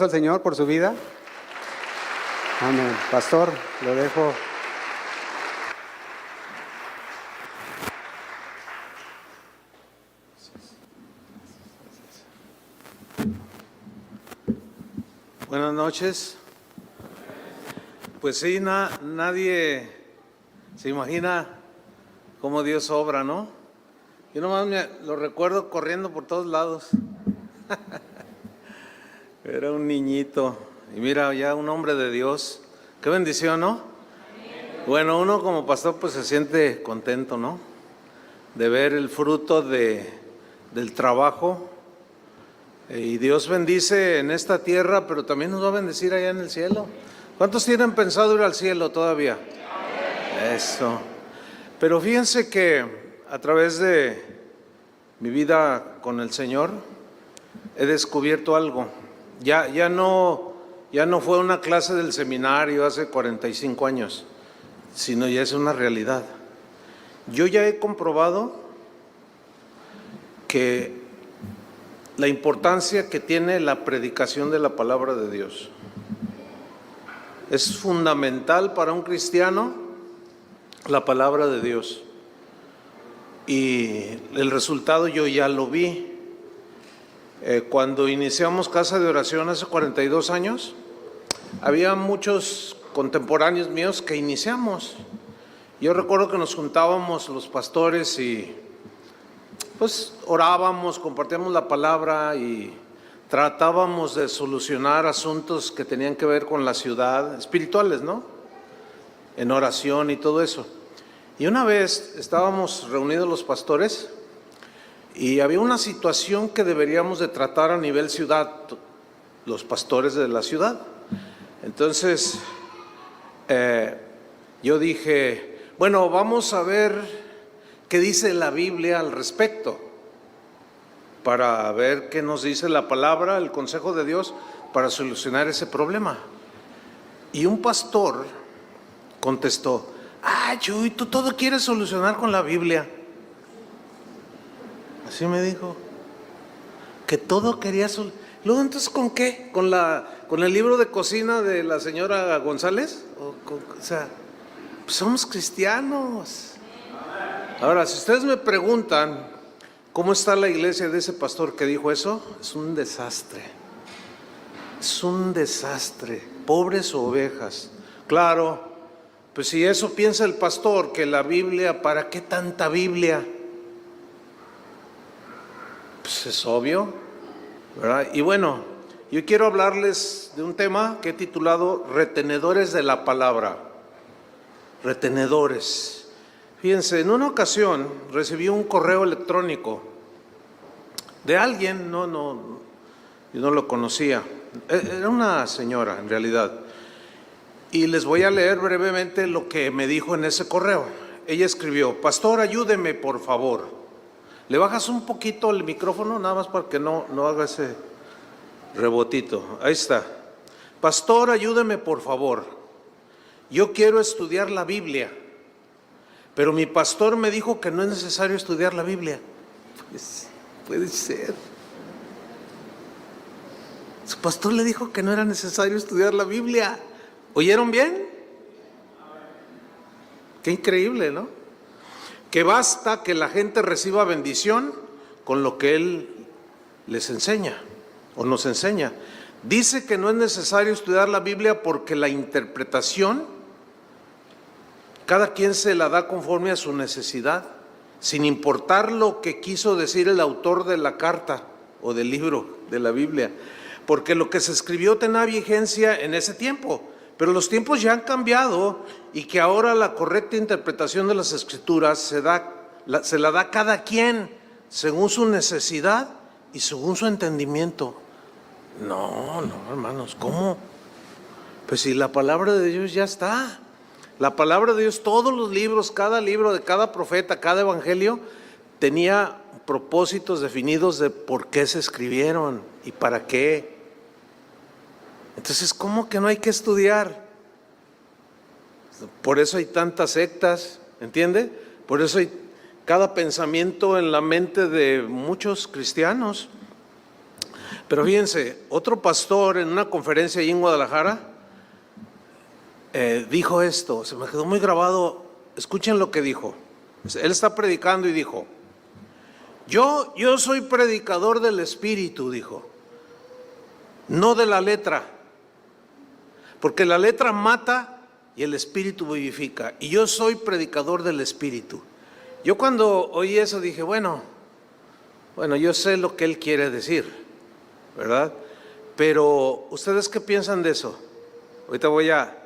al Señor por su vida. Amén. Pastor, lo dejo. Buenas noches. Pues sí, nadie se imagina cómo Dios obra, ¿no? Yo nomás lo recuerdo corriendo por todos lados. Era un niñito y mira, ya un hombre de Dios. Qué bendición, ¿no? Bueno, uno como pastor pues se siente contento, ¿no? De ver el fruto del trabajo. Y Dios bendice en esta tierra, pero también nos va a bendecir allá en el cielo. ¿Cuántos tienen pensado ir al cielo todavía? Eso. Pero fíjense que a través de mi vida con el Señor he descubierto algo. Ya no fue una clase del seminario hace 45 años, sino ya es una realidad. Yo ya he comprobado que la importancia que tiene la predicación de la palabra de Dios es fundamental para un cristiano, la palabra de Dios. Y el resultado yo ya lo vi. Cuando iniciamos Casa de Oración hace 42 años, había muchos contemporáneos míos que iniciamos. Yo recuerdo que nos juntábamos los pastores y pues orábamos, compartíamos la palabra y tratábamos de solucionar asuntos que tenían que ver con la ciudad, espirituales, ¿no? En oración y todo eso. Y una vez estábamos reunidos los pastores y había una situación que deberíamos de tratar a nivel ciudad, los pastores de la ciudad. Entonces, yo dije, bueno, vamos a ver qué dice la Biblia al respecto, para ver qué nos dice la palabra, el consejo de Dios, para solucionar ese problema. Y un pastor contestó, Chuy, tú todo quieres solucionar con la Biblia. Así me dijo, que todo quería solucionar. Luego, entonces, ¿con qué? ¿Con el libro de cocina de la señora González? O sea, pues somos cristianos. Ahora, si ustedes me preguntan cómo está la iglesia de ese pastor que dijo eso, es un desastre. Es un desastre. Pobres ovejas. Claro, pues si eso piensa el pastor, que la Biblia, ¿para qué tanta Biblia? Pues es obvio, ¿verdad? Y bueno, yo quiero hablarles de un tema que he titulado Retenedores de la Palabra. Retenedores. Fíjense, en una ocasión recibí un correo electrónico de alguien, yo no lo conocía, era una señora en realidad, y les voy a leer brevemente lo que me dijo en ese correo. Ella escribió, pastor, ayúdeme por favor. ¿Le bajas un poquito el micrófono? Nada más para que no haga ese rebotito. Ahí está. Pastor, ayúdeme por favor. Yo quiero estudiar la Biblia, pero mi pastor me dijo que no es necesario estudiar la Biblia. Pues, puede ser. Su pastor le dijo que no era necesario estudiar la Biblia. ¿Oyeron bien? Qué increíble, ¿no? Que basta que la gente reciba bendición con lo que él les enseña o nos enseña. Dice que no es necesario estudiar la Biblia porque la interpretación cada quien se la da conforme a su necesidad, sin importar lo que quiso decir el autor de la carta o del libro de la Biblia, porque lo que se escribió tenía vigencia en ese tiempo, pero los tiempos ya han cambiado y que ahora la correcta interpretación de las Escrituras se la da cada quien según su necesidad y según su entendimiento. No, hermanos, ¿cómo? Pues si la palabra de Dios ya está. La palabra de Dios, todos los libros, cada libro de cada profeta, cada evangelio, tenía propósitos definidos de por qué se escribieron y para qué. Entonces, ¿cómo que no hay que estudiar? Por eso hay tantas sectas, ¿entiende? Por eso hay cada pensamiento en la mente de muchos cristianos. Pero fíjense, otro pastor en una conferencia ahí en Guadalajara dijo esto, se me quedó muy grabado. Escuchen lo que dijo. Él está predicando y dijo: yo soy predicador del Espíritu, dijo, no de la letra, porque la letra mata y el Espíritu vivifica, y yo soy predicador del Espíritu. Yo cuando oí eso dije, bueno, yo sé lo que él quiere decir, ¿verdad? Pero ¿ustedes qué piensan de eso? Ahorita voy a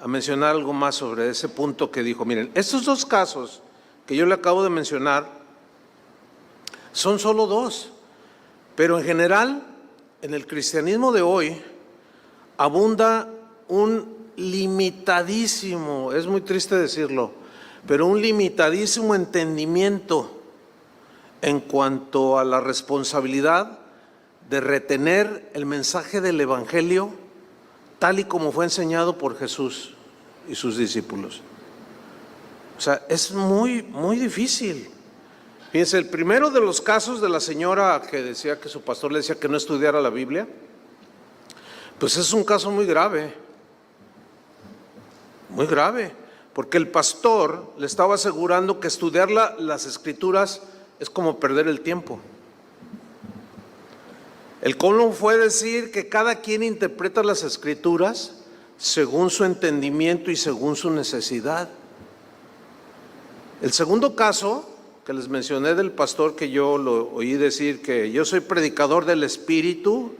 mencionar algo más sobre ese punto que dijo. Miren, estos dos casos que yo le acabo de mencionar son solo dos, pero en general en el cristianismo de hoy abunda un limitadísimo, es muy triste decirlo, pero un limitadísimo entendimiento en cuanto a la responsabilidad de retener el mensaje del Evangelio tal y como fue enseñado por Jesús y sus discípulos. O sea, es muy, muy difícil. Fíjense, el primero de los casos de la señora que decía que su pastor le decía que no estudiara la Biblia, pues es un caso muy grave, porque el pastor le estaba asegurando que estudiar las Escrituras es como perder el tiempo. El colmo fue decir que cada quien interpreta las Escrituras según su entendimiento y según su necesidad. El segundo caso que les mencioné del pastor, que yo lo oí decir que yo soy predicador del Espíritu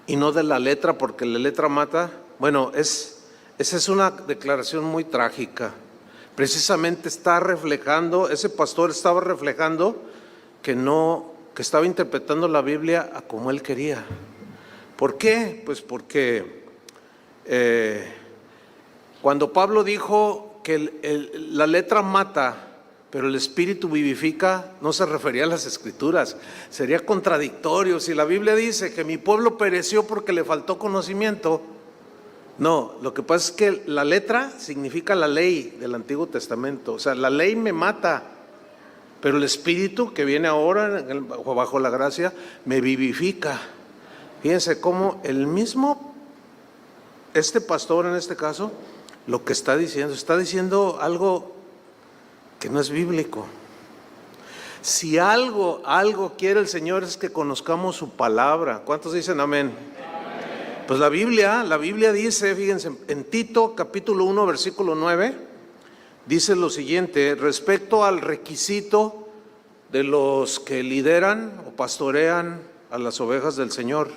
y no de la letra, porque la letra mata. Bueno, esa es una declaración muy trágica. Precisamente está reflejando, ese pastor estaba reflejando que estaba interpretando la Biblia a como él quería. ¿Por qué? Pues porque cuando Pablo dijo que la letra mata, pero el Espíritu vivifica, no se refería a las Escrituras. Sería contradictorio. Si la Biblia dice que mi pueblo pereció porque le faltó conocimiento, no, lo que pasa es que la letra significa la ley del Antiguo Testamento. O sea, la ley me mata, pero el Espíritu que viene ahora bajo la gracia me vivifica. Fíjense cómo este pastor en este caso, lo que está diciendo algo que no es bíblico. Si algo quiere el Señor es que conozcamos su palabra. ¿Cuántos dicen amén? Pues la Biblia dice, fíjense, en Tito capítulo 1 versículo 9, dice lo siguiente respecto al requisito de los que lideran o pastorean a las ovejas del Señor.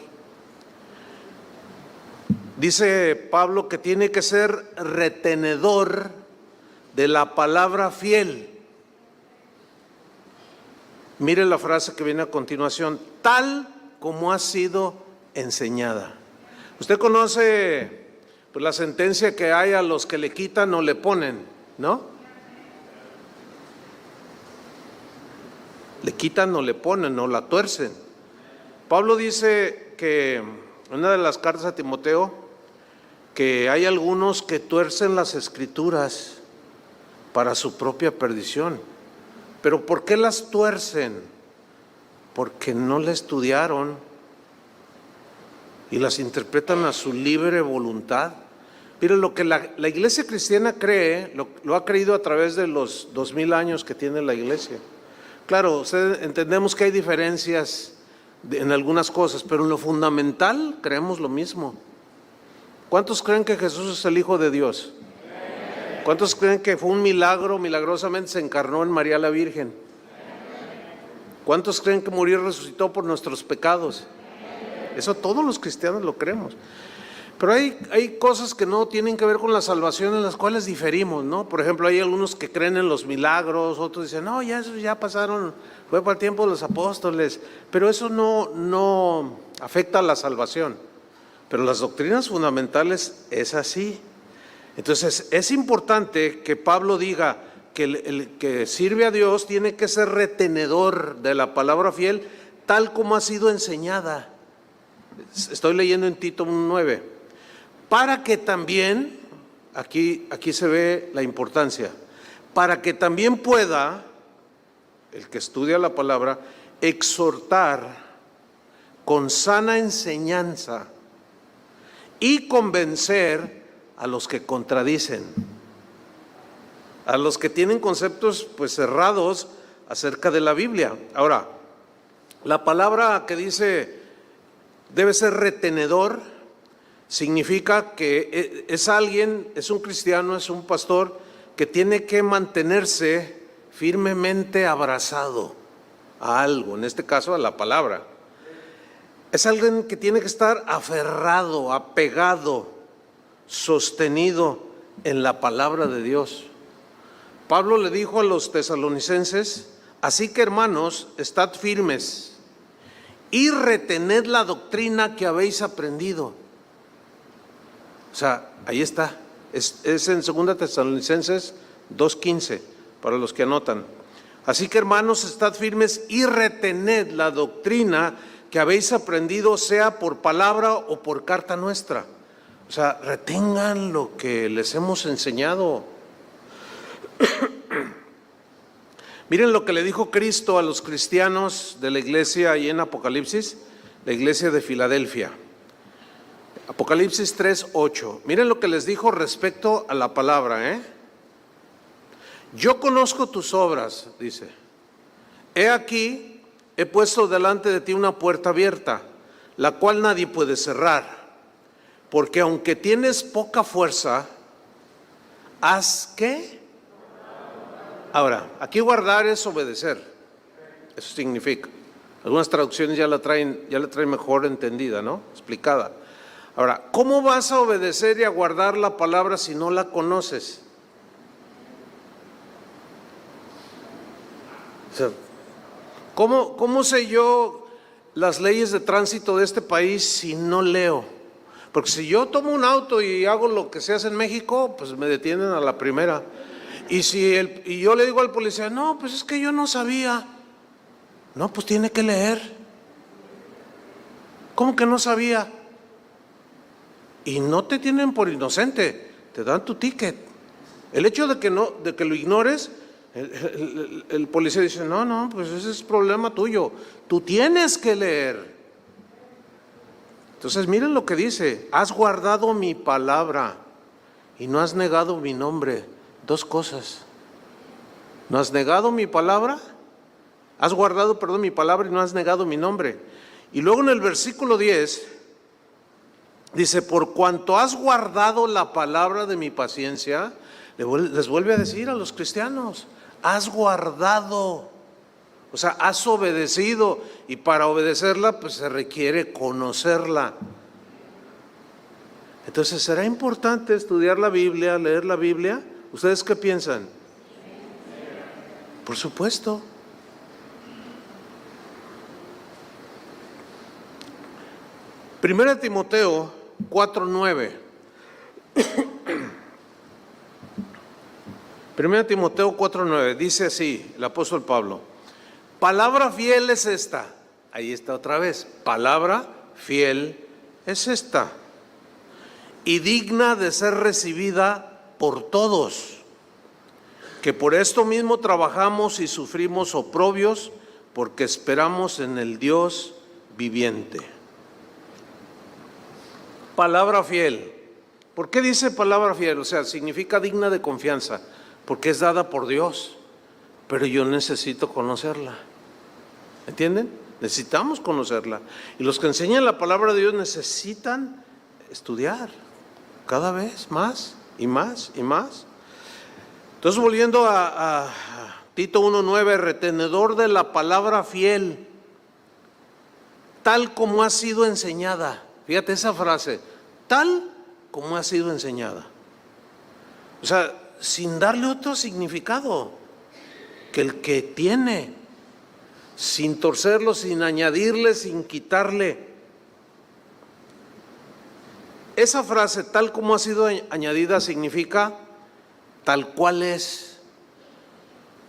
Dice Pablo que tiene que ser retenedor de la palabra fiel. Mire la frase que viene a continuación: tal como ha sido enseñada. Usted conoce pues la sentencia que hay a los que le quitan o le ponen, ¿no? Le quitan o le ponen o la tuercen. Pablo dice que en una de las cartas a Timoteo que hay algunos que tuercen las Escrituras para su propia perdición. ¿Pero por qué las tuercen? Porque no la estudiaron y las interpretan a su libre voluntad. Miren, lo que la iglesia cristiana cree, lo ha creído a través de los 2000 años que tiene la iglesia. Claro, entendemos que hay diferencias en algunas cosas, pero en lo fundamental creemos lo mismo. ¿Cuántos creen que Jesús es el Hijo de Dios? ¿Cuántos creen que fue un milagro, milagrosamente se encarnó en María la Virgen? ¿Cuántos creen que murió y resucitó por nuestros pecados? Eso todos los cristianos lo creemos. Pero hay cosas que no tienen que ver con la salvación, en las cuales diferimos, ¿no? Por ejemplo, hay algunos que creen en los milagros, otros dicen, no, eso ya pasaron, fue para el tiempo de los apóstoles, pero eso no afecta a la salvación. Pero las doctrinas fundamentales es así. Entonces es importante que Pablo diga que el que sirve a Dios tiene que ser retenedor de la palabra fiel tal como ha sido enseñada. Estoy leyendo en Tito 1:9. Para que también, aquí se ve la importancia, para que también pueda, el que estudia la palabra, exhortar con sana enseñanza y convencer a los que contradicen, a los que tienen conceptos pues cerrados acerca de la Biblia. Ahora, la palabra que dice debe ser retenedor significa que es alguien, es un cristiano, es un pastor que tiene que mantenerse firmemente abrazado a algo, en este caso a la palabra. Es alguien que tiene que estar aferrado, apegado, sostenido en la palabra de Dios. Pablo le dijo a los tesalonicenses: así que, hermanos, estad firmes y retened la doctrina que habéis aprendido. O sea, ahí está, es en 2 Tesalonicenses 2:15, para los que anotan. Así que, hermanos, estad firmes y retened la doctrina que habéis aprendido, sea por palabra o por carta nuestra. O sea, retengan lo que les hemos enseñado. Miren lo que le dijo Cristo a los cristianos de la iglesia ahí en Apocalipsis, la iglesia de Filadelfia. Apocalipsis 3:8. Miren lo que les dijo respecto a la palabra, Yo conozco tus obras, dice. He aquí, he puesto delante de ti una puerta abierta, la cual nadie puede cerrar. Porque aunque tienes poca fuerza, haz ¿qué? Ahora, aquí guardar es obedecer. Eso significa. Algunas traducciones ya la traen mejor entendida, ¿no? Explicada. Ahora, ¿cómo vas a obedecer y a guardar la palabra si no la conoces? O sea, ¿cómo sé yo las leyes de tránsito de este país si no leo? Porque si yo tomo un auto y hago lo que se hace en México, pues me detienen a la primera. Y y yo le digo al policía: no, pues es que yo no sabía. No, pues tiene que leer. ¿Cómo que no sabía? Y no te tienen por inocente, te dan tu ticket. El hecho de que lo ignores, el policía dice: no, pues ese es problema tuyo. Tú tienes que leer. Entonces miren lo que dice: has guardado mi palabra y no has negado mi nombre. Dos cosas. No has negado mi palabra, has guardado, mi palabra y no has negado mi nombre. Y luego en el versículo 10 dice: por cuanto has guardado la palabra de mi paciencia. Les vuelve a decir a los cristianos: has guardado. O sea, has obedecido, y para obedecerla pues se requiere conocerla. Entonces, ¿será importante estudiar la Biblia, leer la Biblia? ¿Ustedes qué piensan? Por supuesto. Primera de Timoteo 4:9. Primera de Timoteo 4:9 dice así el apóstol Pablo: palabra fiel es esta. Ahí está otra vez. Palabra fiel es esta, y digna de ser recibida por todos, que por esto mismo trabajamos y sufrimos oprobios, porque esperamos en el Dios viviente. Palabra fiel. ¿Por qué dice palabra fiel? O sea, significa digna de confianza, porque es dada por Dios, pero yo necesito conocerla. ¿Entienden? Necesitamos conocerla. Y los que enseñan la palabra de Dios necesitan estudiar cada vez más y más y más. Entonces, volviendo a Tito 1:9, retenedor de la palabra fiel, tal como ha sido enseñada. Fíjate esa frase: tal como ha sido enseñada. O sea, sin darle otro significado que el que tiene, sin torcerlo, sin añadirle, sin quitarle. Esa frase, tal como ha sido añadida, significa tal cual es.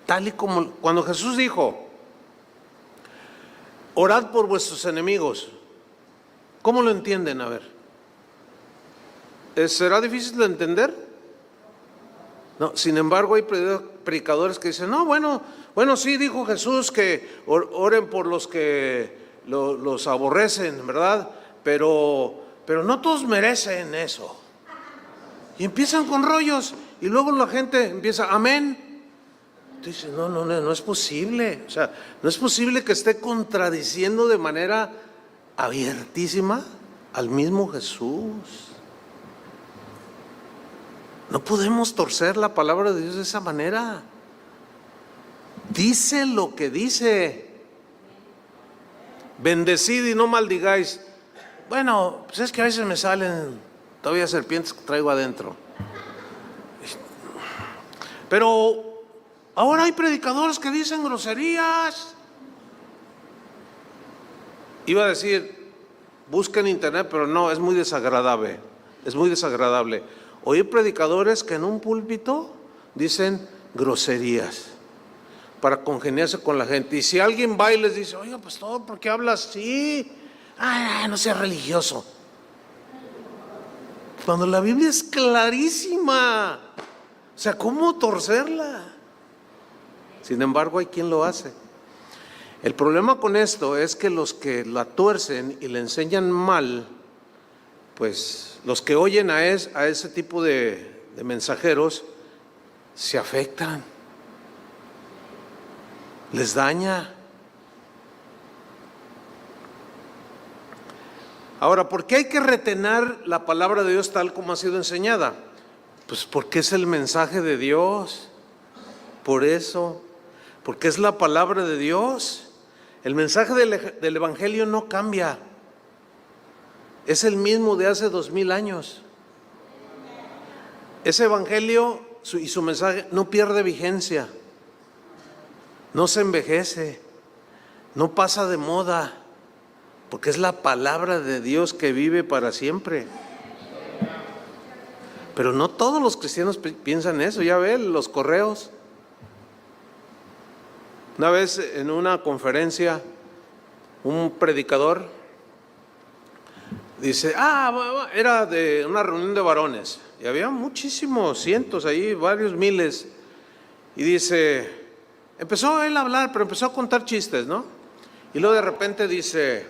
Tal y como cuando Jesús dijo: orad por vuestros enemigos. ¿Cómo lo entienden? A ver, ¿será difícil de entender? No, sin embargo hay predicadores que dicen: no, bueno, sí dijo Jesús que oren por los que los aborrecen, ¿verdad? Pero no todos merecen eso. Y empiezan con rollos y luego la gente empieza, amén. Dice, no es posible. O sea, no es posible que esté contradiciendo de manera abiertísima al mismo Jesús. No podemos torcer la palabra de Dios de esa manera. Dice lo que dice. Bendecid y no maldigáis. Bueno, pues es que a veces me salen todavía serpientes que traigo adentro. Pero ahora hay predicadores que dicen groserías. Iba a decir, busca en internet, pero no, es muy desagradable. Es muy desagradable oír predicadores que en un púlpito dicen groserías para congeniarse con la gente. Y si alguien va y les dice, oiga, pues todo, ¿por qué hablas así? Ay, no seas religioso. Cuando la Biblia es clarísima. O sea, ¿cómo torcerla? Sin embargo, hay quien lo hace. El problema con esto es que los que la tuercen y le enseñan mal, pues los que oyen a ese tipo de mensajeros se afectan, les daña. Ahora, ¿por qué hay que retener la palabra de Dios tal como ha sido enseñada? Pues porque es el mensaje de Dios. Por eso, porque es la palabra de Dios. El mensaje del Evangelio no cambia. Es el mismo de hace 2000 años. Ese Evangelio y su mensaje no pierde vigencia, no se envejece, no pasa de moda, porque es la palabra de Dios que vive para siempre. Pero no todos los cristianos piensan eso. Ya ven los correos. Una vez en una conferencia, un predicador dice, era de una reunión de varones y había muchísimos, cientos ahí, varios miles, y dice, empezó él a hablar, pero empezó a contar chistes, ¿no? Y luego de repente dice,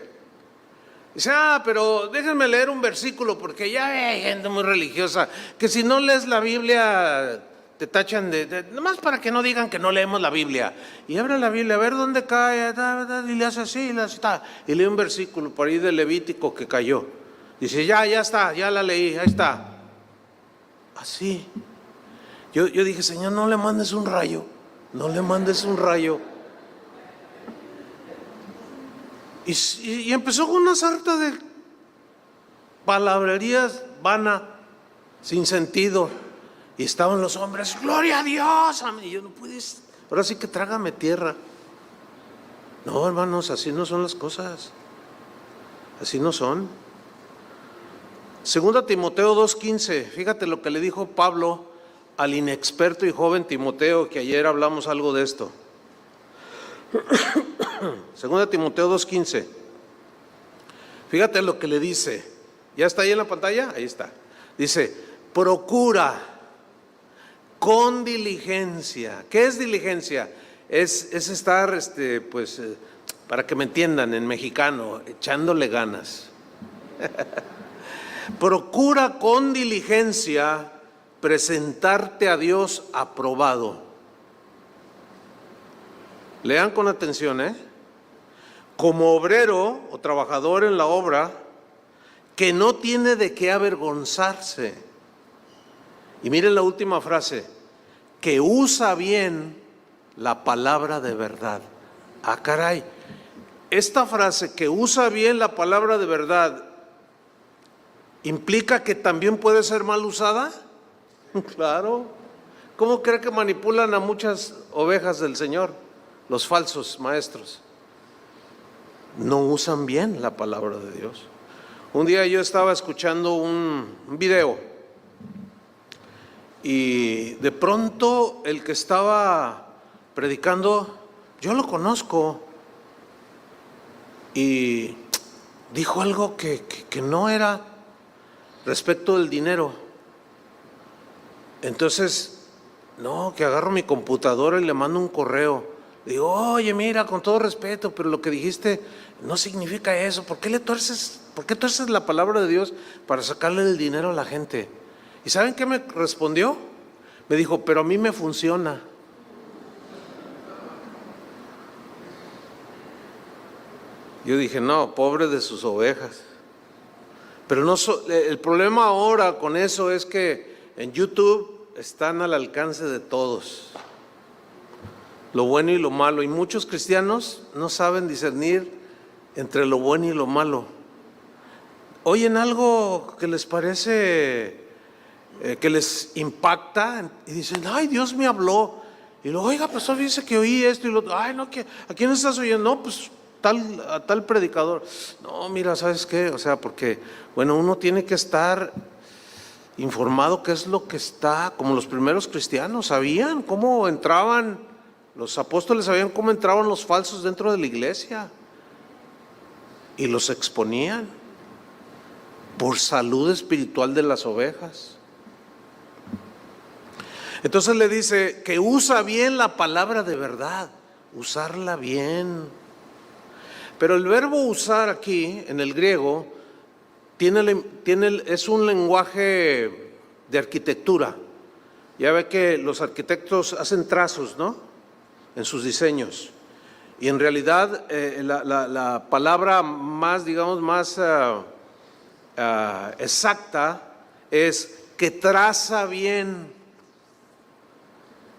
pero déjenme leer un versículo porque ya hay gente muy religiosa que si no lees la Biblia te tachan nomás para que no digan que no leemos la Biblia. Y abre la Biblia, a ver dónde cae, y le hace así, y lee un versículo por ahí de Levítico que cayó. Dice, ya está, ya la leí, ahí está. Así. Yo dije, Señor, no le mandes un rayo, no le mandes un rayo. Y empezó con una sarta de palabrerías vanas, sin sentido. Y estaban los hombres, gloria a Dios. Y yo, no puedes, ahora sí que trágame tierra. No, hermanos, así no son las cosas. Así no son. Segunda Timoteo 2:15, fíjate lo que le dijo Pablo al inexperto y joven Timoteo, que ayer hablamos algo de esto. Segunda Timoteo 2:15. Fíjate lo que le dice. ¿Ya está ahí en la pantalla? Ahí está. Dice, procura con diligencia. ¿Qué es diligencia? Es estar, para que me entiendan en mexicano, echándole ganas. Procura con diligencia presentarte a Dios aprobado. Lean con atención, como obrero o trabajador en la obra que no tiene de qué avergonzarse. Y miren la última frase, que usa bien la palabra de verdad. Ah, caray, esta frase, que usa bien la palabra de verdad, ¿implica que también puede ser mal usada? Claro. ¿Cómo cree que manipulan a muchas ovejas del Señor? Los falsos maestros. No usan bien la palabra de Dios. Un día yo estaba escuchando un video y de pronto el que estaba predicando, yo lo conozco, y dijo algo que no era respecto del dinero. Entonces, no, que agarro mi computadora y le mando un correo. Digo, oye, mira, con todo respeto, pero lo que dijiste no significa eso. ¿Por qué tuerces la palabra de Dios para sacarle el dinero a la gente? ¿Y saben qué me respondió? Me dijo, pero a mí me funciona. Yo dije, no, pobre de sus ovejas. Pero no, el problema ahora con eso es que en YouTube están al alcance de todos, lo bueno y lo malo, y muchos cristianos no saben discernir entre lo bueno y lo malo. Oyen algo que les parece, que les impacta, y dicen, ay, Dios me habló. Y luego, oiga, pastor, dice que oí esto y lo otro. Ay, no, ¿a quién estás oyendo? No, pues a tal predicador. No, mira, ¿sabes qué? O sea, porque, bueno, uno tiene que estar informado qué es lo que está, como los primeros cristianos, sabían cómo entraban, los apóstoles sabían cómo entraban los falsos dentro de la iglesia y los exponían por salud espiritual de las ovejas. Entonces le dice que usa bien la palabra de verdad, usarla bien. Pero el verbo usar aquí, en el griego, es un lenguaje de arquitectura. Ya ve que los arquitectos hacen trazos, ¿no?, en sus diseños. Y en realidad la palabra más, digamos, más exacta es que traza bien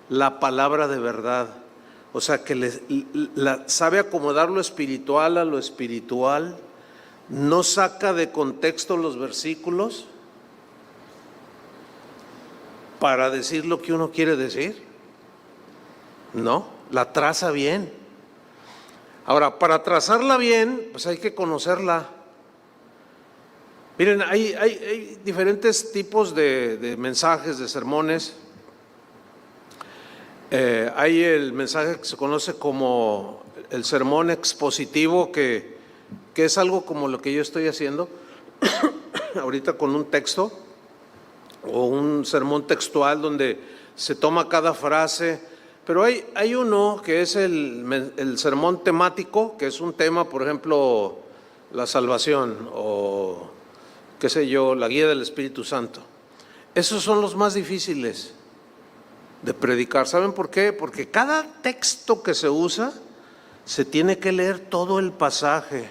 la palabra de verdad. O sea, que sabe acomodar lo espiritual a lo espiritual, no saca de contexto los versículos para decir lo que uno quiere decir. No, la traza bien. Ahora, para trazarla bien, pues hay que conocerla. Miren, hay diferentes tipos de mensajes, de sermones. Hay el mensaje que se conoce como el sermón expositivo, que es algo como lo que yo estoy haciendo ahorita con un texto o un sermón textual donde se toma cada frase. Pero hay uno que es el sermón temático, que es un tema, por ejemplo, la salvación o qué sé yo, la guía del Espíritu Santo. Esos son los más difíciles de predicar. ¿Saben por qué? Porque cada texto que se usa se tiene que leer todo el pasaje.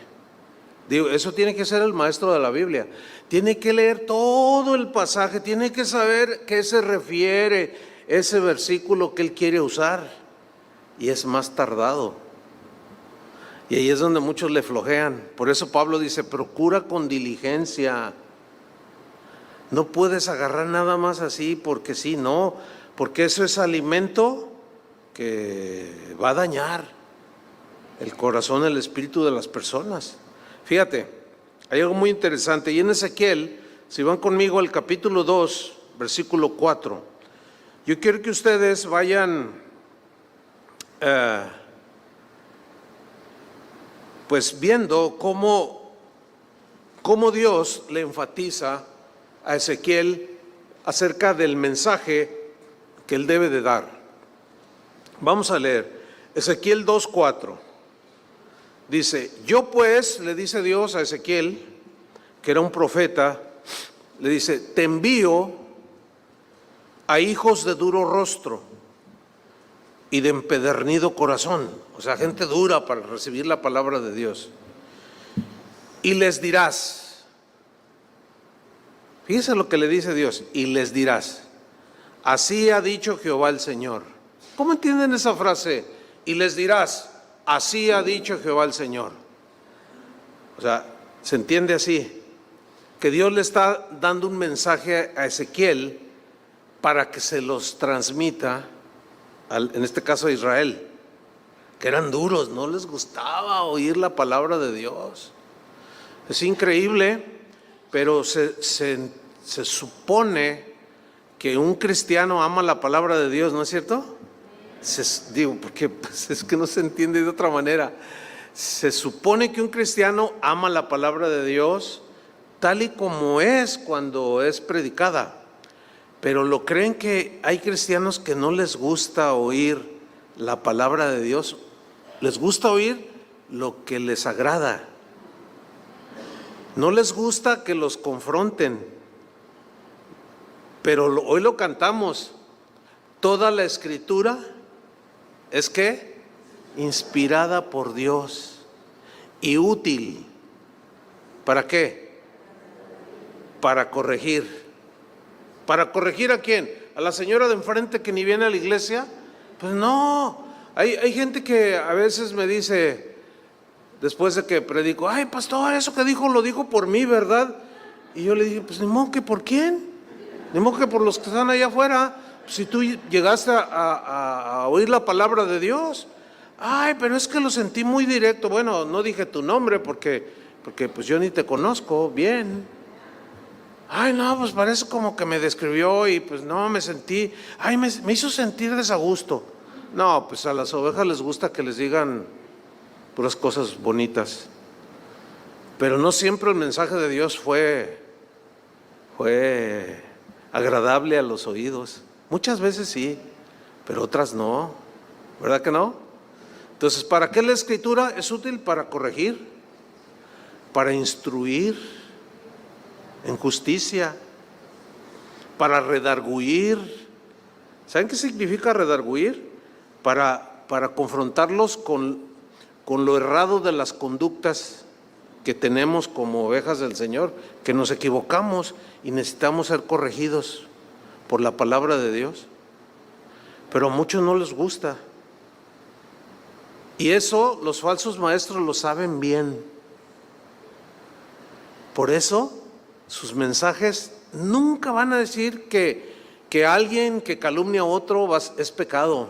Digo, eso tiene que ser el maestro de la Biblia. Tiene que leer todo el pasaje, tiene que saber qué se refiere ese versículo que él quiere usar. Y es más tardado. Y ahí es donde muchos le flojean. Por eso Pablo dice, procura con diligencia. No puedes agarrar nada más así porque sí, no. Porque eso es alimento que va a dañar el corazón, el espíritu de las personas. Fíjate, hay algo muy interesante. Y en Ezequiel, si van conmigo al capítulo 2, versículo 4, yo quiero que ustedes vayan pues viendo cómo Dios le enfatiza a Ezequiel acerca del mensaje que él debe de dar. Vamos a leer Ezequiel 2:4. Dice, yo pues, le dice Dios a Ezequiel, que era un profeta, le dice, te envío a hijos de duro rostro y de empedernido corazón, o sea, gente dura para recibir la palabra de Dios. Y les dirás, fíjense lo que le dice Dios, y les dirás, así ha dicho Jehová el Señor. ¿Cómo entienden esa frase? Y les dirás, así ha dicho Jehová el Señor. O sea, se entiende así, que Dios le está dando un mensaje a Ezequiel para que se los transmita, en este caso a Israel, que eran duros, no les gustaba oír la palabra de Dios. Es increíble, pero se supone que un cristiano ama la palabra de Dios, ¿no es cierto? Digo, porque pues, es que no se entiende de otra manera. Se supone que un cristiano ama la palabra de Dios tal y como es cuando es predicada, pero lo creen que hay cristianos que no les gusta oír la palabra de Dios, les gusta oír lo que les agrada. No les gusta que los confronten, pero hoy lo cantamos. Toda la escritura es que inspirada por Dios y útil. ¿Para qué? Para corregir. ¿Para corregir a quién? ¿A la señora de enfrente que ni viene a la iglesia? Pues no. Hay gente que a veces me dice, después de que predico, ay, pastor, eso que dijo lo dijo por mí, ¿verdad? Y yo le dije, pues ni modo que por quién, ni modo que por los que están allá afuera. Si tú llegaste a oír la palabra de Dios, ay, pero es que lo sentí muy directo. Bueno, no dije tu nombre porque pues yo ni te conozco bien. Ay, no, pues parece como que me describió y pues no, me sentí, ay, me hizo sentir desagusto. No, pues a las ovejas les gusta que les digan puras cosas bonitas. Pero no siempre el mensaje de Dios fue agradable a los oídos. Muchas veces sí, pero otras no. ¿Verdad que no? Entonces, ¿para qué la escritura? Es útil para corregir, para instruir en justicia, para redarguir. ¿Saben qué significa redarguir? Para confrontarlos con lo errado de las conductas que tenemos como ovejas del Señor, que nos equivocamos y necesitamos ser corregidos por la palabra de Dios. Pero a muchos no les gusta. Y eso los falsos maestros lo saben bien. Por eso sus mensajes nunca van a decir que alguien que calumnia a otro es pecado,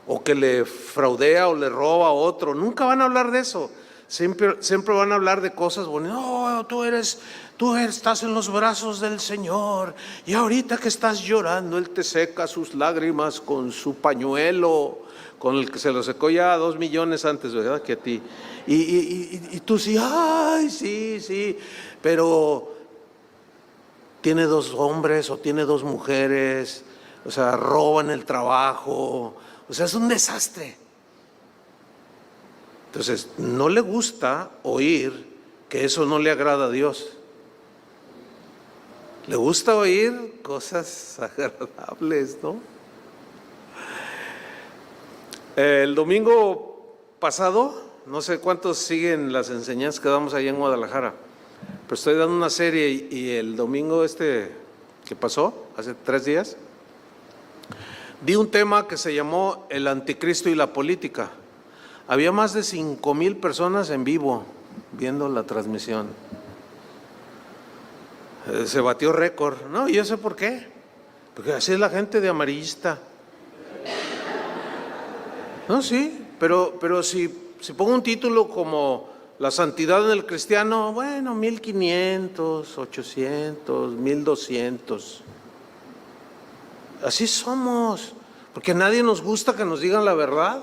o que le fraudea o le roba a otro. Nunca van a hablar de eso. Siempre van a hablar de cosas bonitas. No, tú estás en los brazos del Señor y ahorita que estás llorando, Él te seca sus lágrimas con su pañuelo, con el que se lo secó ya 2 millones antes, ¿verdad? Que a ti. Y tú sí, ay, sí, pero tiene 2 hombres o tiene 2 mujeres, o sea, roban el trabajo, o sea, es un desastre. Entonces, no le gusta oír que eso no le agrada a Dios. Le gusta oír cosas agradables, ¿no? El domingo pasado, no sé cuántos siguen las enseñanzas que damos allá en Guadalajara, pero estoy dando una serie y el domingo que pasó, hace 3 días, di un tema que se llamó El Anticristo y la Política. Había más de 5,000 personas en vivo viendo la transmisión. Se batió récord. No, y yo sé por qué. Porque así es la gente de amarillista. No, sí, pero si pongo un título como La santidad en el cristiano, bueno, 1,500, 800, 1,200. Así somos, porque a nadie nos gusta que nos digan la verdad.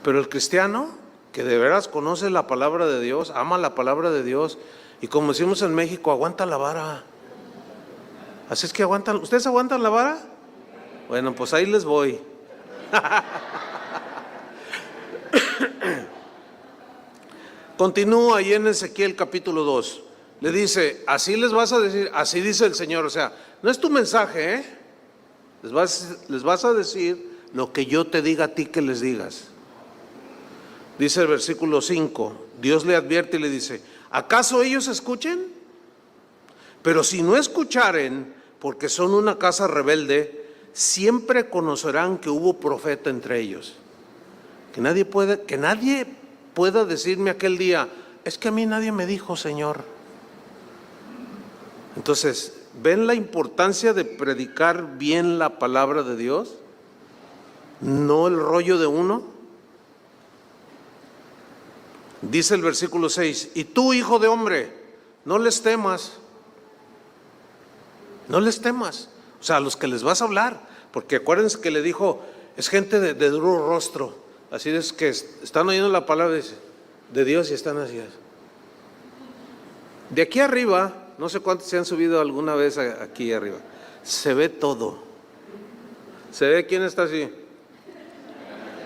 Pero el cristiano, que de veras conoce la palabra de Dios, ama la palabra de Dios, y como decimos en México, aguanta la vara. Así es que aguantan. ¿Ustedes aguantan la vara? Bueno, pues ahí les voy. Continúa ahí en Ezequiel capítulo 2. Le dice, así les vas a decir, así dice el Señor. O sea, no es tu mensaje, ¿eh? Les vas a decir lo que yo te diga a ti que les digas. Dice el versículo 5, Dios le advierte y le dice, ¿acaso ellos escuchen? Pero si no escucharen, porque son una casa rebelde, siempre conocerán que hubo profeta entre ellos. Que nadie pueda decirme aquel día, es que a mí nadie me dijo, Señor. Entonces, ¿ven la importancia de predicar bien la palabra de Dios? No el rollo de uno. Dice el versículo 6, y tú, hijo de hombre, no les temas. No les temas. O sea, a los que les vas a hablar. Porque acuérdense que le dijo, es gente de duro rostro. Así es que están oyendo la palabra de Dios y están así. De aquí arriba, no sé cuántos se han subido alguna vez aquí arriba, se ve todo. ¿Se ve quién está así?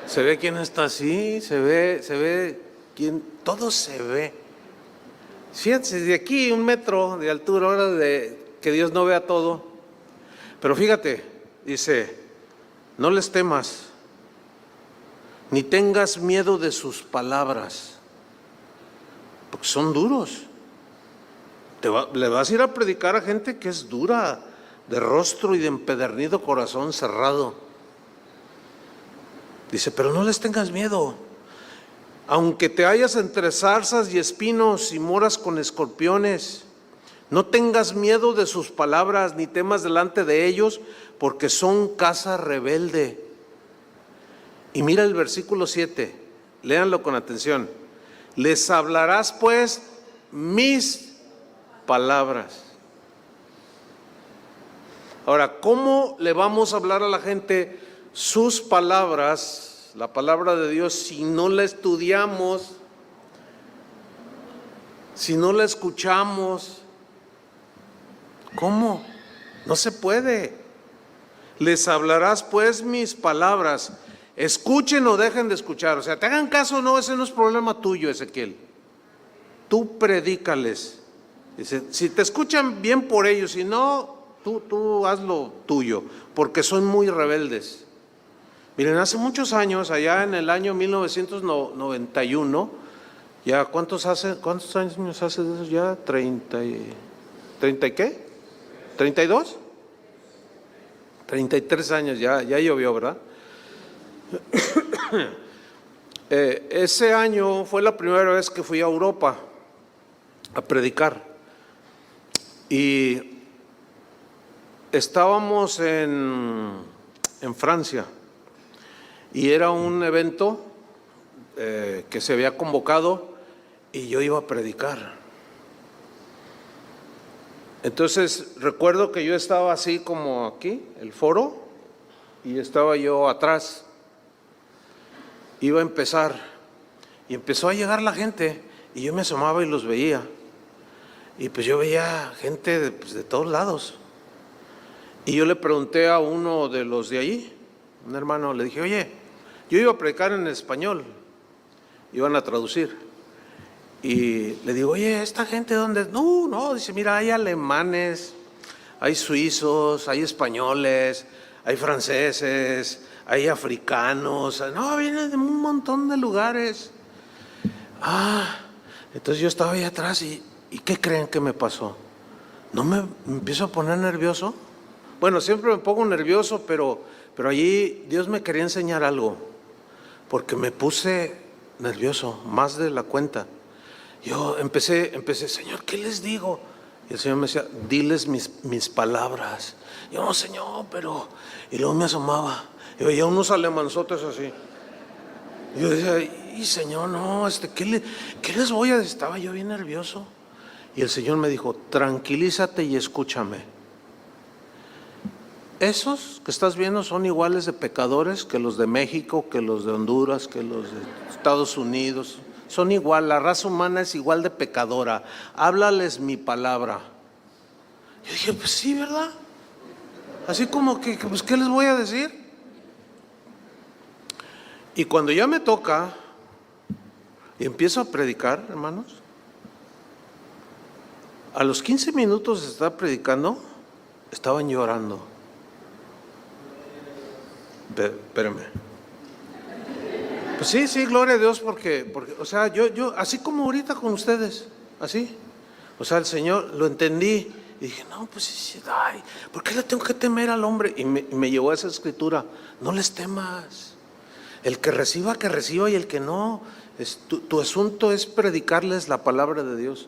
¿Se ve quién está así? ¿Se ve quién? Todo se ve. Fíjense, de aquí 1 metro de altura, ahora de que Dios no vea todo. Pero fíjate, dice, no les temas, ni tengas miedo de sus palabras, porque son duros. Le vas a ir a predicar a gente que es dura, de rostro y de empedernido corazón cerrado. Dice, pero no les tengas miedo. Aunque te hallas entre zarzas y espinos y moras con escorpiones, no tengas miedo de sus palabras, ni temas delante de ellos, porque son casa rebelde. Y mira el versículo 7, léanlo con atención. Les hablarás pues mis palabras. Ahora, ¿cómo le vamos a hablar a la gente sus palabras, la palabra de Dios, si no la estudiamos, si no la escuchamos? ¿Cómo? No se puede. Les hablarás pues mis palabras. Escuchen o dejen de escuchar. O sea, te hagan caso o no, ese no es problema tuyo, Ezequiel. Tú predícales. Dice, si te escuchan, bien por ellos, si no, tú haz lo tuyo, porque son muy rebeldes. Miren, hace muchos años, allá en el año 1991, ya ¿cuántos años hace de eso? Ya 30 y qué, 32, 33 años, ya llovió, ¿verdad? Ese año fue la primera vez que fui a Europa a predicar y estábamos en Francia y era un evento que se había convocado y yo iba a predicar. Entonces recuerdo que yo estaba así como aquí, el foro, y estaba yo atrás. Iba a empezar y empezó a llegar la gente y yo me asomaba y los veía. Y pues yo veía gente de todos lados. Y yo le pregunté a uno de los de allí, un hermano, le dije, oye, yo iba a predicar en español, iban a traducir. Y le digo, oye, ¿esta gente dónde? No, dice, mira, hay alemanes, hay suizos, hay españoles, hay franceses, hay africanos, no, vienen de un montón de lugares. Entonces yo estaba ahí atrás y ¿qué creen que me pasó? ¿No me empiezo a poner nervioso? Bueno, siempre me pongo nervioso, pero allí Dios me quería enseñar algo, porque me puse nervioso, más de la cuenta. Yo empecé, Señor, ¿qué les digo? Y el Señor me decía, diles mis palabras. Yo, no, Señor, pero... Y luego me asomaba, y veía unos alemanzotes así. Y yo decía, y Señor, no, ¿qué les voy a decir? Estaba yo bien nervioso. Y el Señor me dijo, tranquilízate y escúchame. Esos que estás viendo son iguales de pecadores que los de México, que los de Honduras, que los de Estados Unidos. Son igual, la raza humana es igual de pecadora. Háblales mi palabra. Yo dije, pues sí, ¿verdad? Así como que pues, ¿qué les voy a decir? Y cuando ya me toca y empiezo a predicar, hermanos, a los 15 minutos de estar predicando, estaban llorando. Espérame. Pues sí, gloria a Dios, porque o sea, yo, así como ahorita con ustedes, así. O sea, el Señor, lo entendí. Y dije, no, pues sí, ay, ¿por qué le tengo que temer al hombre? Y me llevó a esa escritura, no les temas. El que reciba, y el que no. Tu asunto es predicarles la palabra de Dios.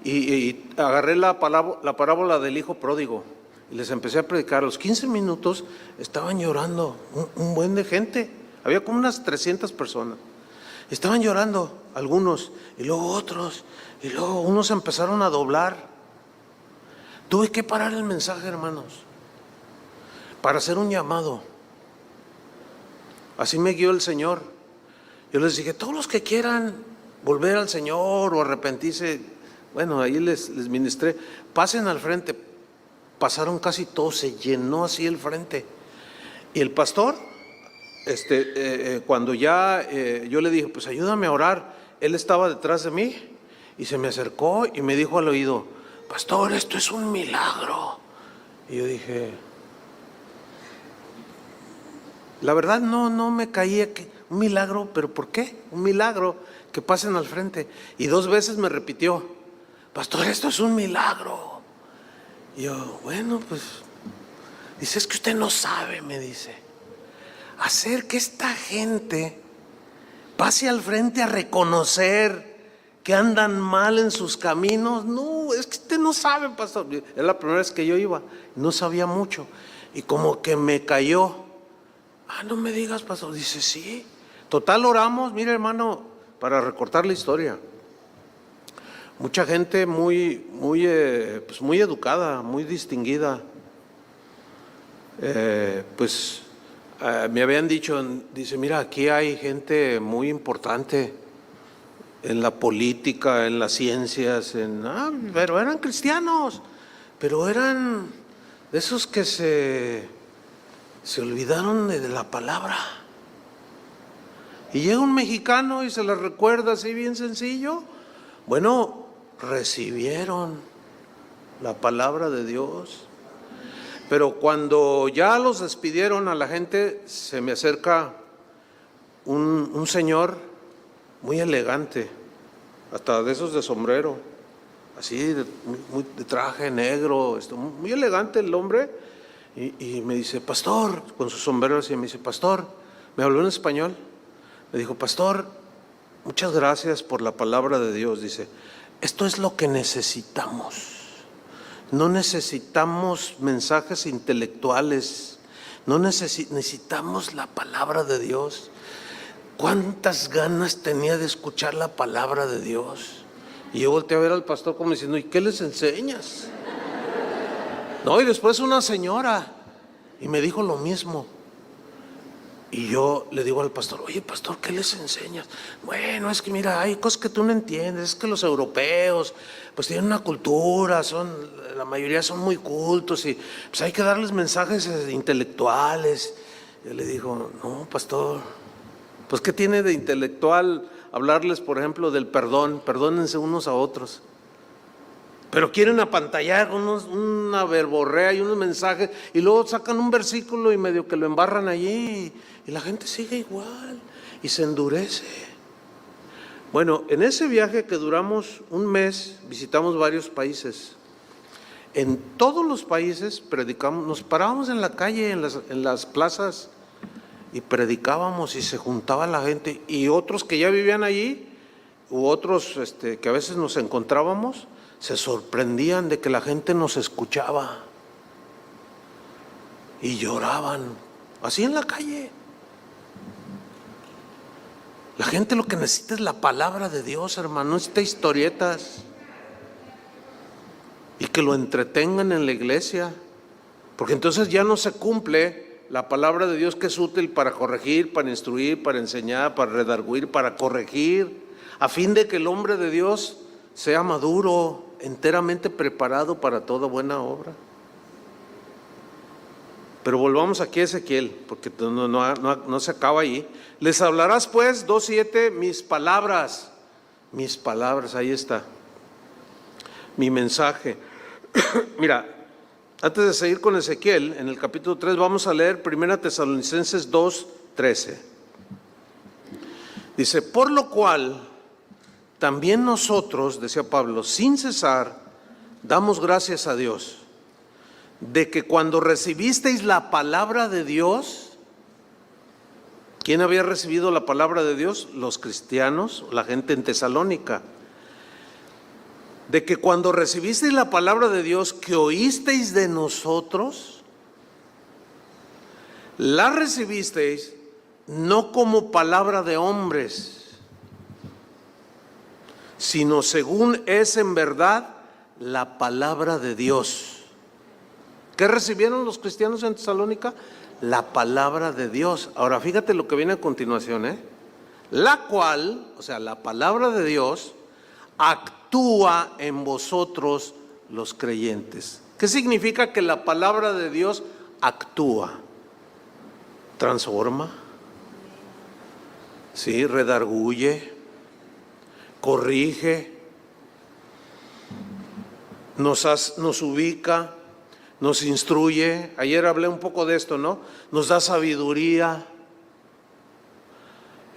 Y agarré la parábola del hijo pródigo y les empecé a predicar. A los 15 minutos estaban llorando, un buen de gente. Había como unas 300 personas. Estaban llorando algunos y luego otros. Y luego unos empezaron a doblar. Tuve que parar el mensaje, hermanos, para hacer un llamado. Así me guió el Señor. Yo les dije, todos los que quieran volver al Señor o arrepentirse, bueno, ahí les ministré, pasen al frente. Pasaron casi todos, se llenó así el frente. Y el pastor, cuando ya yo le dije, pues ayúdame a orar, él estaba detrás de mí y se me acercó y me dijo al oído, pastor, esto es un milagro. Y yo dije, la verdad no me caía que un milagro, pero ¿por qué? Un milagro, que pasen al frente. Y 2 veces me repitió, pastor, esto es un milagro. Y yo, bueno, pues, dice, es que usted no sabe, me dice, hacer que esta gente pase al frente a reconocer que andan mal en sus caminos. No, es que usted no sabe, pastor. Es la primera vez que yo iba, no sabía mucho. Y como que me cayó. No me digas, pastor. Dice, sí. Total, oramos, mire, hermano, para recortar la historia. Mucha gente muy educada, muy distinguida. Me habían dicho, dice, mira, aquí hay gente muy importante en la política, en las ciencias, pero eran cristianos, pero eran de esos que se olvidaron de la palabra. Y llega un mexicano y se les recuerda así bien sencillo. Bueno, recibieron la palabra de Dios. Pero cuando ya los despidieron a la gente, se me acerca un señor muy elegante, hasta de esos de sombrero, así de traje negro, muy elegante el hombre, y me dice, pastor, con su sombrero así, me dice, pastor, me habló en español, me dijo, pastor, muchas gracias por la palabra de Dios. Dice, esto es lo que necesitamos. No necesitamos mensajes intelectuales, no necesitamos la palabra de Dios. ¿Cuántas ganas tenía de escuchar la palabra de Dios? Y yo volteé a ver al pastor como diciendo, ¿y qué les enseñas? No, y después una señora, y me dijo lo mismo. Y yo le digo al pastor, oye, pastor, ¿qué les enseñas? Bueno, es que mira, hay cosas que tú no entiendes, es que los europeos pues tienen una cultura, la mayoría son muy cultos y pues hay que darles mensajes intelectuales. Yo le digo, no, pastor, pues ¿qué tiene de intelectual hablarles, por ejemplo, del perdón? Perdónense unos a otros. Pero quieren apantallar una verborrea y unos mensajes y luego sacan un versículo y medio que lo embarran allí y la gente sigue igual y se endurece. Bueno, en ese viaje que duramos un mes, visitamos varios países. En todos los países predicamos, nos parábamos en la calle, en las plazas y predicábamos y se juntaba la gente y otros que ya vivían allí u otros que a veces nos encontrábamos se sorprendían de que la gente nos escuchaba y lloraban, así en la calle. La gente lo que necesita es la palabra de Dios, hermano, no necesita historietas y que lo entretengan en la iglesia, porque entonces ya no se cumple la palabra de Dios que es útil para corregir, para instruir, para enseñar, para redarguir, para corregir, a fin de que el hombre de Dios sea maduro, enteramente preparado para toda buena obra. Pero volvamos aquí a Ezequiel, porque no se acaba ahí. Les hablarás pues, 2:7, mis palabras, ahí está, mi mensaje. Mira, antes de seguir con Ezequiel, en el capítulo 3 vamos a leer 1 Tesalonicenses 2:13. Dice, por lo cual también nosotros, decía Pablo, sin cesar, damos gracias a Dios, de que cuando recibisteis la palabra de Dios, ¿quién había recibido la palabra de Dios? Los cristianos, la gente en Tesalónica. De que cuando recibisteis la palabra de Dios que oísteis de nosotros, la recibisteis no como palabra de hombres, sino según es en verdad la palabra de Dios. ¿Qué recibieron los cristianos en Tesalónica? La palabra de Dios. Ahora fíjate lo que viene a continuación, la cual, o sea, la palabra de Dios actúa en vosotros los creyentes. ¿Qué significa que la palabra de Dios actúa? transforma, sí, redarguye, corrige, nos ubica, nos instruye. Ayer hablé un poco de esto, ¿no? Nos da sabiduría.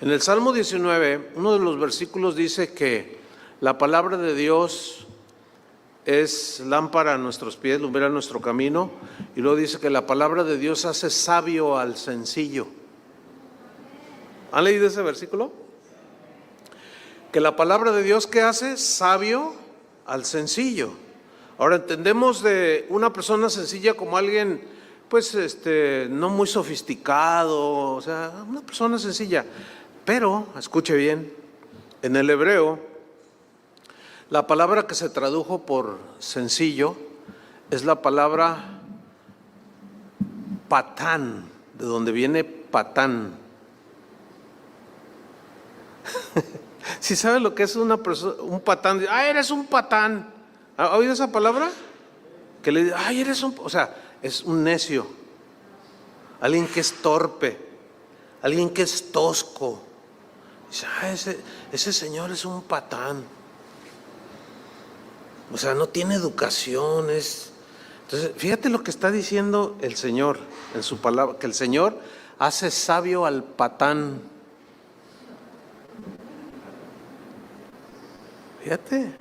En el Salmo 19, uno de los versículos dice que la palabra de Dios es lámpara a nuestros pies, lumbrera nuestro camino, y luego dice que la palabra de Dios hace sabio al sencillo. ¿Han leído ese versículo? Que la palabra de Dios, ¿qué hace? Sabio al sencillo. Ahora entendemos de una persona sencilla como alguien, pues, no muy sofisticado, o sea, una persona sencilla. Pero, escuche bien, en el hebreo, la palabra que se tradujo por sencillo es la palabra patán, de donde viene patán. Si sabe lo que es una persona, un patán, eres un patán. ¿Ha oído esa palabra? Que le dice, eres un, o sea, es un necio, alguien que es torpe, alguien que es tosco. Dice, ese señor es un patán. O sea, no tiene educación. Entonces, fíjate lo que está diciendo el Señor en su palabra, que el Señor hace sabio al patán. Fíjate.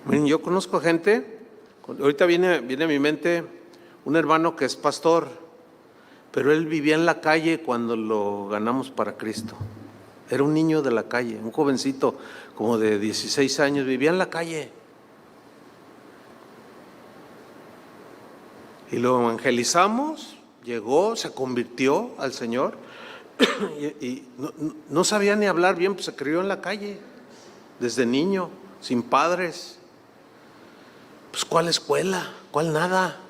Miren, yo conozco gente, ahorita viene a mi mente un hermano que es pastor, pero él vivía en la calle cuando lo ganamos para Cristo. Era un niño de la calle, un jovencito como de 16 años, vivía en la calle. Y lo evangelizamos, llegó, se convirtió al Señor y no sabía ni hablar bien, pues se crió en la calle, desde niño, sin padres. Pues ¿cuál escuela? ¿Cuál nada?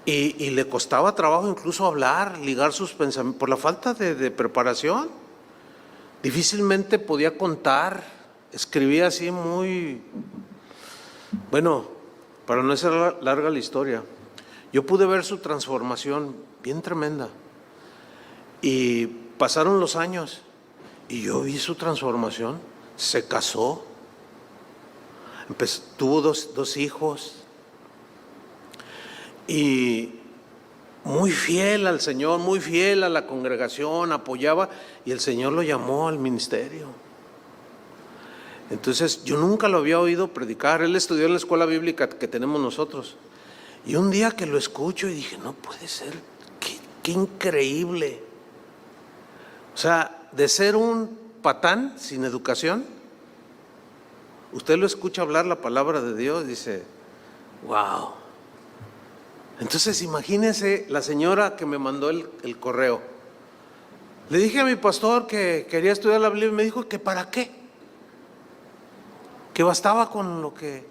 Y le costaba trabajo incluso hablar, ligar sus pensamientos, por la falta de preparación. Difícilmente podía contar, escribía así muy... Bueno, para no hacer larga la historia, yo pude ver su transformación bien tremenda. Y pasaron los años y yo vi su transformación. Se casó, tuvo dos hijos y muy fiel al Señor, muy fiel a la congregación, apoyaba, y el Señor lo llamó al ministerio. Entonces yo nunca lo había oído predicar. Él estudió en la escuela bíblica que tenemos nosotros, y un día que lo escucho y dije, no puede ser, qué increíble. O sea, de ser un patán sin educación, usted lo escucha hablar la palabra de Dios y dice, wow. Entonces imagínese la señora que me mandó el correo. Le dije a mi pastor que quería estudiar la Biblia y me dijo que para qué, que bastaba con lo que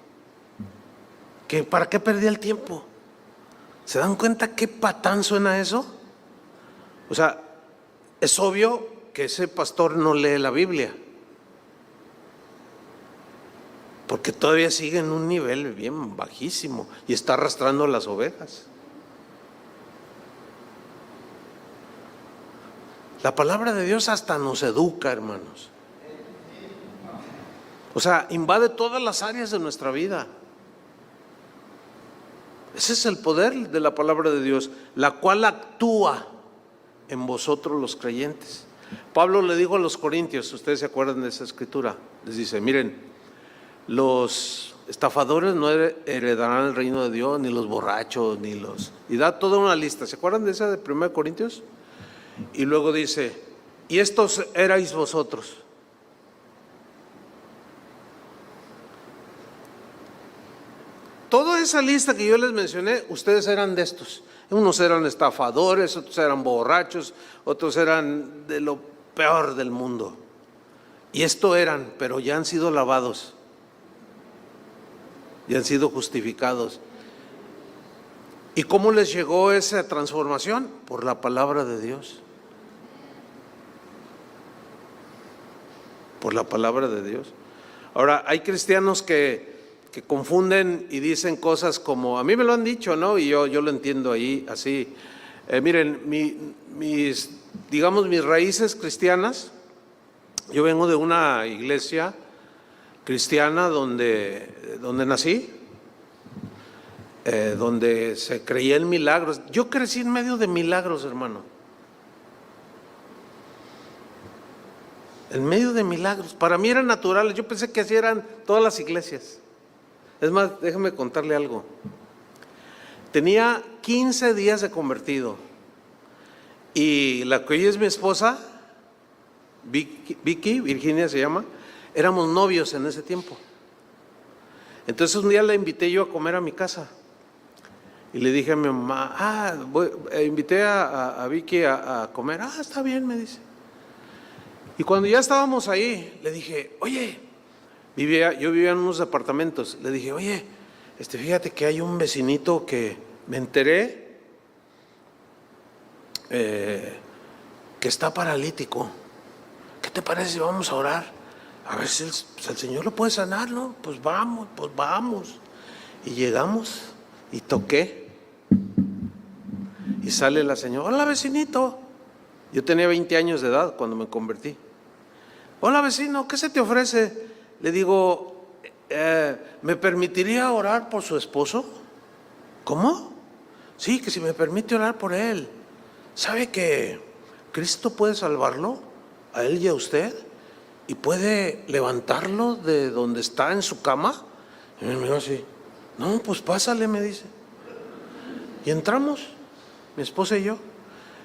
para qué perdía el tiempo. ¿Se dan cuenta qué patán suena eso? O sea, es obvio que ese pastor no lee la Biblia, porque todavía sigue en un nivel bien bajísimo y está arrastrando las ovejas. La palabra de Dios hasta nos educa, hermanos. O sea, invade todas las áreas de nuestra vida. Ese es el poder de la palabra de Dios, la cual actúa en vosotros los creyentes. Pablo le dijo a los corintios, ustedes se acuerdan de esa escritura, les dice, miren, los estafadores no heredarán el reino de Dios, ni los borrachos, ni los... Y da toda una lista. ¿Se acuerdan de esa de 1 Corintios? Y luego dice, y estos erais vosotros. Toda esa lista que yo les mencioné, ustedes eran de estos. Unos eran estafadores, otros eran borrachos, otros eran de lo peor del mundo. Y esto eran, pero ya han sido lavados. Y han sido justificados. ¿Y cómo les llegó esa transformación? Por la palabra de Dios. Por la palabra de Dios. Ahora, hay cristianos que confunden y dicen cosas como, a mí me lo han dicho, ¿no? Y yo lo entiendo ahí así. Miren, digamos, mis raíces cristianas, yo vengo de una iglesia cristiana donde nací, donde se creía en milagros. Yo crecí en medio de milagros, hermano. En medio de milagros. Para mí eran naturales. Yo pensé que así eran todas las iglesias. Es más, déjeme contarle algo. Tenía 15 días de convertido. Y la que hoy es mi esposa, Vicky, Virginia se llama, éramos novios en ese tiempo. Entonces un día la invité yo a comer a mi casa. Y le dije a mi mamá, invité a Vicky a comer. Está bien, me dice. Y cuando ya estábamos ahí, le dije, oye, yo vivía en unos departamentos. Le dije, oye, fíjate que hay un vecinito que me enteré que está paralítico. ¿Qué te parece si vamos a orar? A ver si el Señor lo puede sanar, ¿no? Pues vamos. Y llegamos y toqué. Y sale la señora, hola vecinito. Yo tenía 20 años de edad cuando me convertí. Hola vecino, ¿qué se te ofrece? Le digo, ¿me permitiría orar por su esposo? ¿Cómo? Sí, que si me permite orar por él. ¿Sabe que Cristo puede salvarlo? A él y a usted. ¿Y puede levantarlo de donde está en su cama? Y me miró así. No, pues pásale, me dice. Y entramos, mi esposa y yo.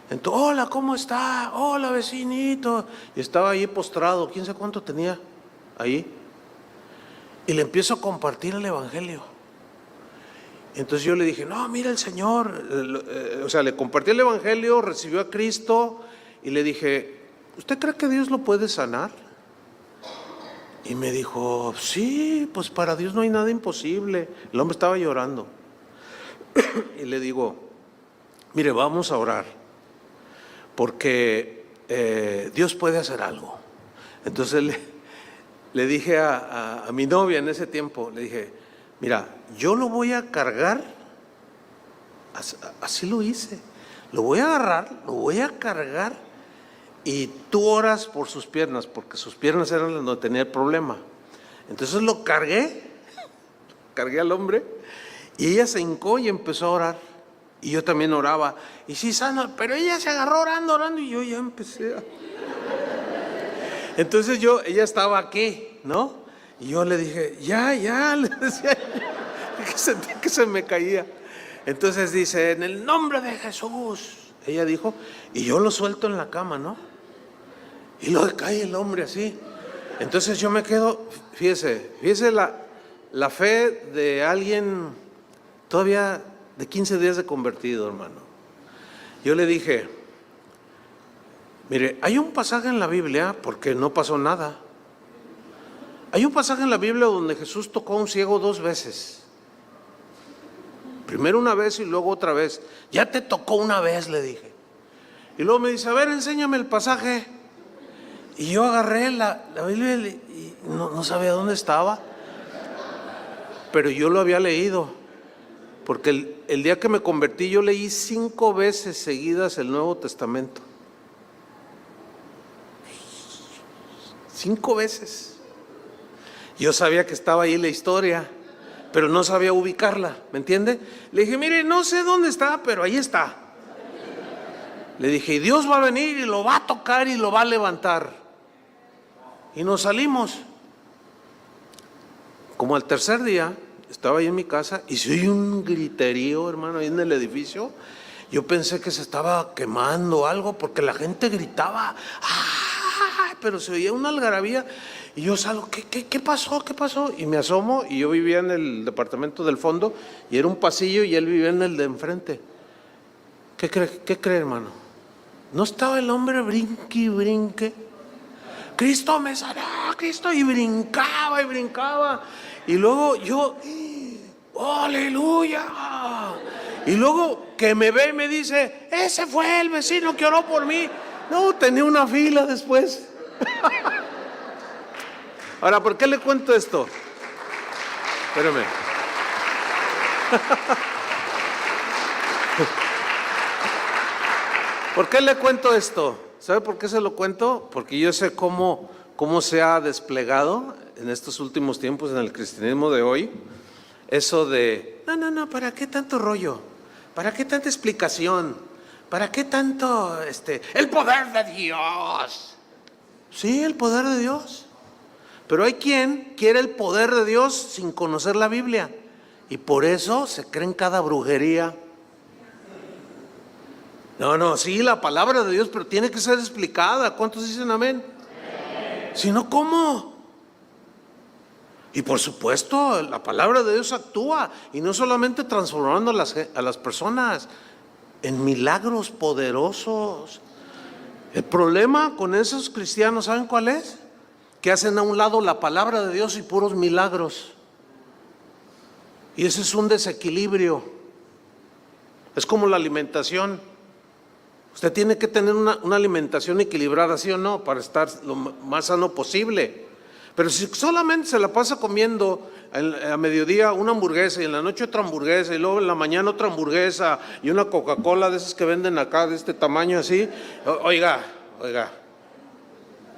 Entonces, hola, ¿cómo está? Hola, vecinito. Y estaba ahí postrado, quién sabe cuánto tenía ahí. Y le empiezo a compartir el evangelio. Entonces yo le dije, no, mira el Señor. Le compartí el evangelio, recibió a Cristo. Y le dije, ¿usted cree que Dios lo puede sanar? Y me dijo, sí, pues para Dios no hay nada imposible. El hombre estaba llorando. Y le digo, mire, vamos a orar, porque Dios puede hacer algo. Entonces le dije a mi novia en ese tiempo, le dije, mira, yo lo voy a cargar, así lo hice, lo voy a agarrar, lo voy a cargar, y tú oras por sus piernas, porque sus piernas eran donde tenía el problema. Entonces lo cargué al hombre, y ella se hincó y empezó a orar. Y yo también oraba. Y sí, sana, pero ella se agarró orando, y yo ya empecé a... Entonces ella estaba aquí, ¿no? Y yo le dije, ya, le decía, que sentí que se me caía. Entonces dice, en el nombre de Jesús, ella dijo, y yo lo suelto en la cama, ¿no? Y luego cae el hombre así. Entonces yo me quedo, fíjese la fe de alguien todavía de 15 días de convertido, hermano. Yo le dije, mire, hay un pasaje en la Biblia, porque no pasó nada. Hay un pasaje en la Biblia donde Jesús tocó a un ciego 2 veces. Primero una vez y luego otra vez. Ya te tocó una vez, le dije. Y luego me dice, a ver, enséñame el pasaje. Y yo agarré la Biblia y no sabía dónde estaba. Pero yo lo había leído. Porque el día que me convertí yo leí 5 veces seguidas el Nuevo Testamento. 5 veces. Yo sabía que estaba ahí la historia, pero no sabía ubicarla, ¿me entiende? Le dije, mire, no sé dónde está, pero ahí está. Le dije, y Dios va a venir y lo va a tocar y lo va a levantar. Y nos salimos. Como al tercer día, estaba ahí en mi casa y se oye un griterío, hermano, ahí en el edificio. Yo pensé que se estaba quemando algo porque la gente gritaba, ¡ah! Pero se oía una algarabía. Y yo salgo, ¿qué pasó? ¿Qué pasó? Y me asomo, y yo vivía en el departamento del fondo, y era un pasillo, y él vivía en el de enfrente. ¿Qué cree, hermano? ¿No estaba el hombre brinque? Cristo me sanó, Cristo, y brincaba. Y luego yo, ¡oh, aleluya! Y luego que me ve y me dice, ese fue el vecino que oró por mí. No, tenía una fila después. Ahora, ¿por qué le cuento esto? Espérame. ¿Por qué le cuento esto? ¿Sabe por qué se lo cuento? Porque yo sé cómo se ha desplegado en estos últimos tiempos en el cristianismo de hoy eso de, no, ¿para qué tanto rollo? ¿Para qué tanta explicación? ¿Para qué tanto, el poder de Dios? Sí, el poder de Dios. Pero hay quien quiere el poder de Dios sin conocer la Biblia. Y por eso se creen cada brujería. No, sí, la palabra de Dios, pero tiene que ser explicada. ¿Cuántos dicen amén? Si no, ¿cómo? Y por supuesto, la palabra de Dios actúa, y no solamente transformando a las personas en milagros poderosos. El problema con esos cristianos, ¿saben cuál es? Que hacen a un lado la palabra de Dios y puros milagros. Y ese es un desequilibrio. Es como la alimentación. Usted tiene que tener una alimentación equilibrada, ¿sí o no? Para estar lo más sano posible. Pero si solamente se la pasa comiendo a mediodía una hamburguesa y en la noche otra hamburguesa y luego en la mañana otra hamburguesa y una Coca-Cola de esas que venden acá de este tamaño así, oiga,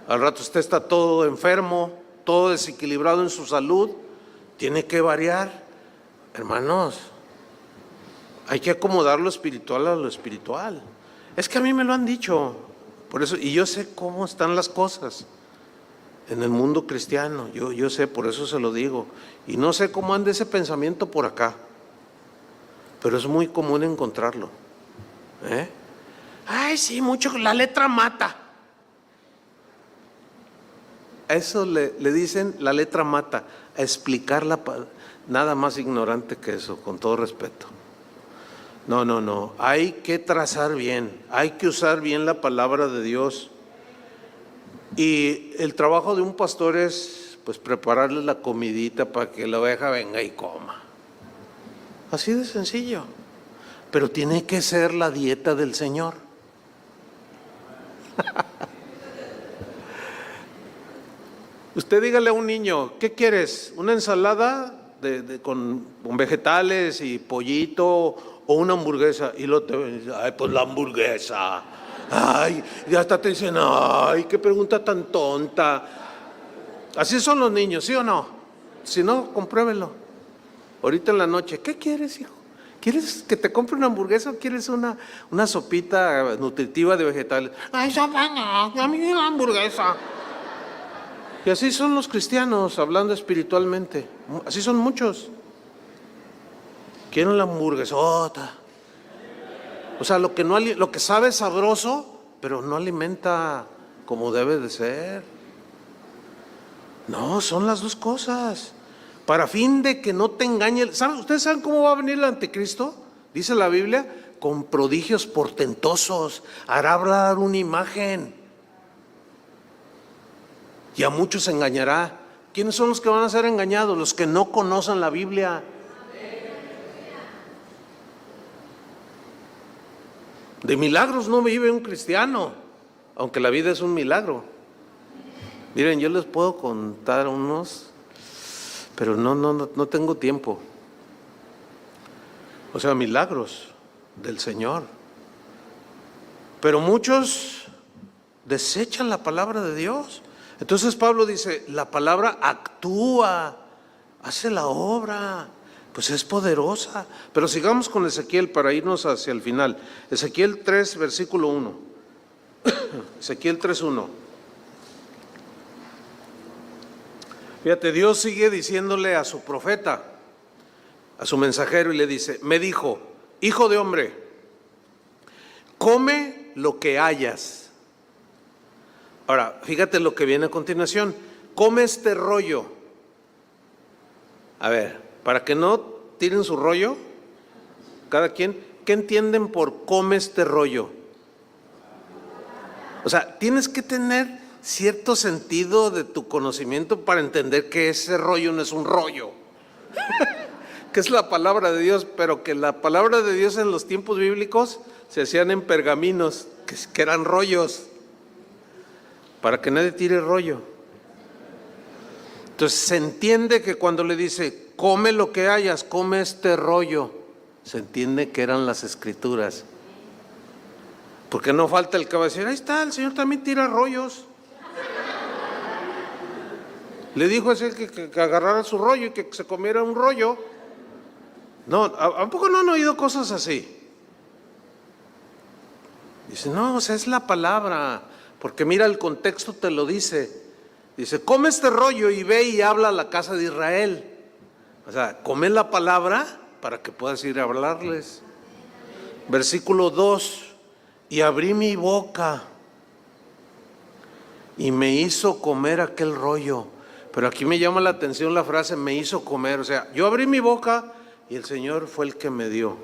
al rato usted está todo enfermo, todo desequilibrado en su salud. Tiene que variar, hermanos. Hay que acomodar lo espiritual a lo espiritual. Es que a mí me lo han dicho, por eso, y yo sé cómo están las cosas en el mundo cristiano, yo sé, por eso se lo digo, y no sé cómo anda ese pensamiento por acá, pero es muy común encontrarlo. Ay, sí, mucho, la letra mata. A eso le dicen la letra mata, a explicar nada más ignorante que eso, con todo respeto. No, hay que trazar bien, hay que usar bien la palabra de Dios. Y el trabajo de un pastor es pues prepararle la comidita para que la oveja venga y coma. Así de sencillo. Pero tiene que ser la dieta del Señor. Usted dígale a un niño, ¿qué quieres? ¿Una ensalada con vegetales y pollito o una hamburguesa? Y luego te dice, ay, pues la hamburguesa. Ay, y hasta te dicen, ay, qué pregunta tan tonta. Así son los niños, ¿sí o no? Si no, compruébelo. Ahorita en la noche, ¿qué quieres, hijo? ¿Quieres que te compre una hamburguesa o quieres una sopita nutritiva de vegetales? Ay, sopa no, a mí la hamburguesa. Y así son los cristianos, hablando espiritualmente. Así son muchos. Quieren la hamburguesota. O sea, lo que sabe es sabroso, pero no alimenta como debe de ser. No, son las dos cosas. Para fin de que no te engañe. ¿Ustedes saben cómo va a venir el anticristo? Dice la Biblia, con prodigios portentosos. Hará hablar una imagen. Y a muchos engañará. ¿Quiénes son los que van a ser engañados? Los que no conocen la Biblia. De milagros no vive un cristiano, aunque la vida es un milagro. Miren, yo les puedo contar unos, pero no tengo tiempo. O sea, milagros del Señor. Pero muchos desechan la palabra de Dios. Entonces Pablo dice, la palabra actúa, hace la obra, pues es poderosa. Pero sigamos con Ezequiel para irnos hacia el final. Ezequiel 3, versículo 1. Ezequiel 3:1. Fíjate, Dios sigue diciéndole a su profeta, a su mensajero, y le dice, me dijo, hijo de hombre, come lo que hayas. Ahora, fíjate lo que viene a continuación. Come este rollo. A ver, para que no tiren su rollo, cada quien, ¿qué entienden por come este rollo? O sea, tienes que tener cierto sentido de tu conocimiento para entender que ese rollo no es un rollo, que es la palabra de Dios, pero que la palabra de Dios en los tiempos bíblicos se hacían en pergaminos, que eran rollos, para que nadie tire rollo. Entonces se entiende que cuando le dice, come lo que hayas, come este rollo, se entiende que eran las escrituras. Porque no falta el que va a decir, ahí está, el Señor también tira rollos. Le dijo a ese que agarrara su rollo y que se comiera un rollo. No, ¿a poco no han oído cosas así? Dice, no, o sea, es la palabra, porque mira, el contexto te lo dice. Dice, come este rollo y ve y habla a la casa de Israel. O sea, come la palabra para que puedas ir a hablarles. Versículo 2, y abrí mi boca y me hizo comer aquel rollo. Pero aquí me llama la atención la frase, me hizo comer. O sea, yo abrí mi boca y el Señor fue el que me dio.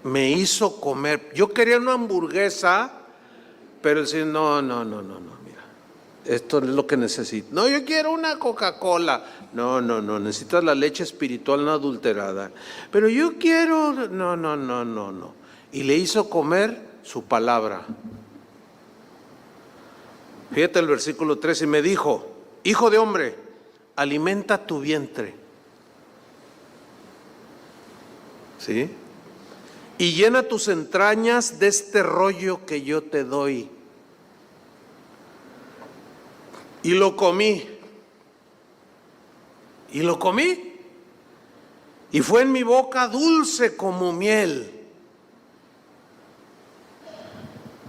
Me hizo comer. Yo quería una hamburguesa, pero el Señor, no, mira, esto es lo que necesito. No, yo quiero una Coca-Cola. No, necesitas la leche espiritual no adulterada. Pero yo quiero, no. Y le hizo comer su palabra. Fíjate el versículo 3, y me dijo, hijo de hombre, alimenta tu vientre. ¿Sí? Y llena tus entrañas de este rollo que yo te doy. Y lo comí. Y fue en mi boca dulce como miel.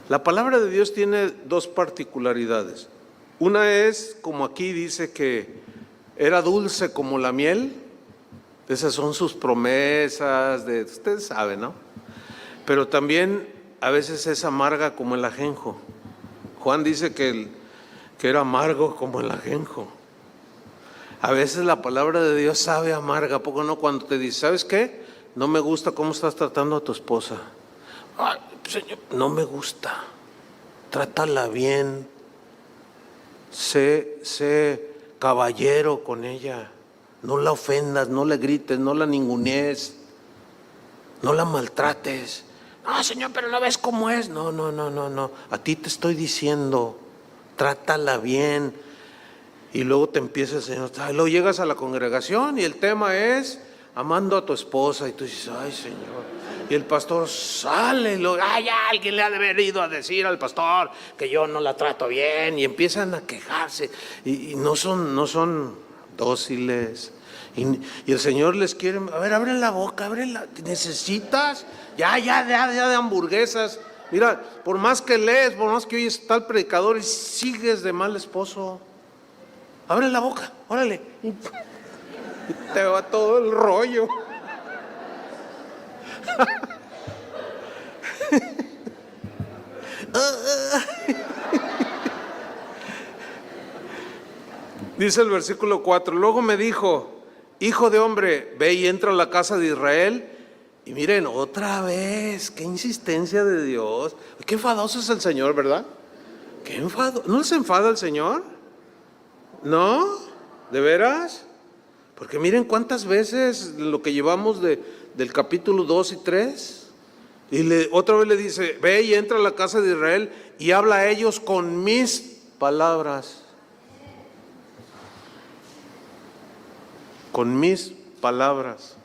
La palabra de Dios tiene dos particularidades. Una es, como aquí dice que era dulce como la miel. Esas son sus promesas, ustedes saben, ¿no? Pero también a veces es amarga como el ajenjo. Juan dice que era amargo como el ajenjo. A veces la palabra de Dios sabe amarga, ¿a poco no? Cuando te dice, ¿sabes qué? No me gusta cómo estás tratando a tu esposa. Ay, Señor, no me gusta. Trátala bien. Sé caballero con ella. No la ofendas, no le grites, no la ningunees, no la maltrates. No, Señor, pero no ves cómo es. No. A ti te estoy diciendo, trátala bien. Y luego te empieza el Señor. Luego llegas a la congregación y el tema es amando a tu esposa. Y tú dices, ay, Señor. Y el pastor sale y luego, ay, alguien le ha de haber ido a decir al pastor que yo no la trato bien. Y empiezan a quejarse. Y no son dóciles. Y el Señor les quiere, a ver, abre la boca, necesitas, ya de hamburguesas. Mira, por más que lees, por más que oyes tal predicador y sigues de mal esposo, abre la boca, órale, y te va todo el rollo. Dice el versículo 4, luego me dijo, hijo de hombre, ve y entra a la casa de Israel. Y miren, otra vez, qué insistencia de Dios. Qué enfadoso es el Señor, ¿verdad? Qué enfado. ¿No se enfada el Señor? ¿No? ¿De veras? Porque miren cuántas veces lo que llevamos del capítulo 2 y 3. Y otra vez le dice, ve y entra a la casa de Israel y habla a ellos con mis palabras. Con mis palabras.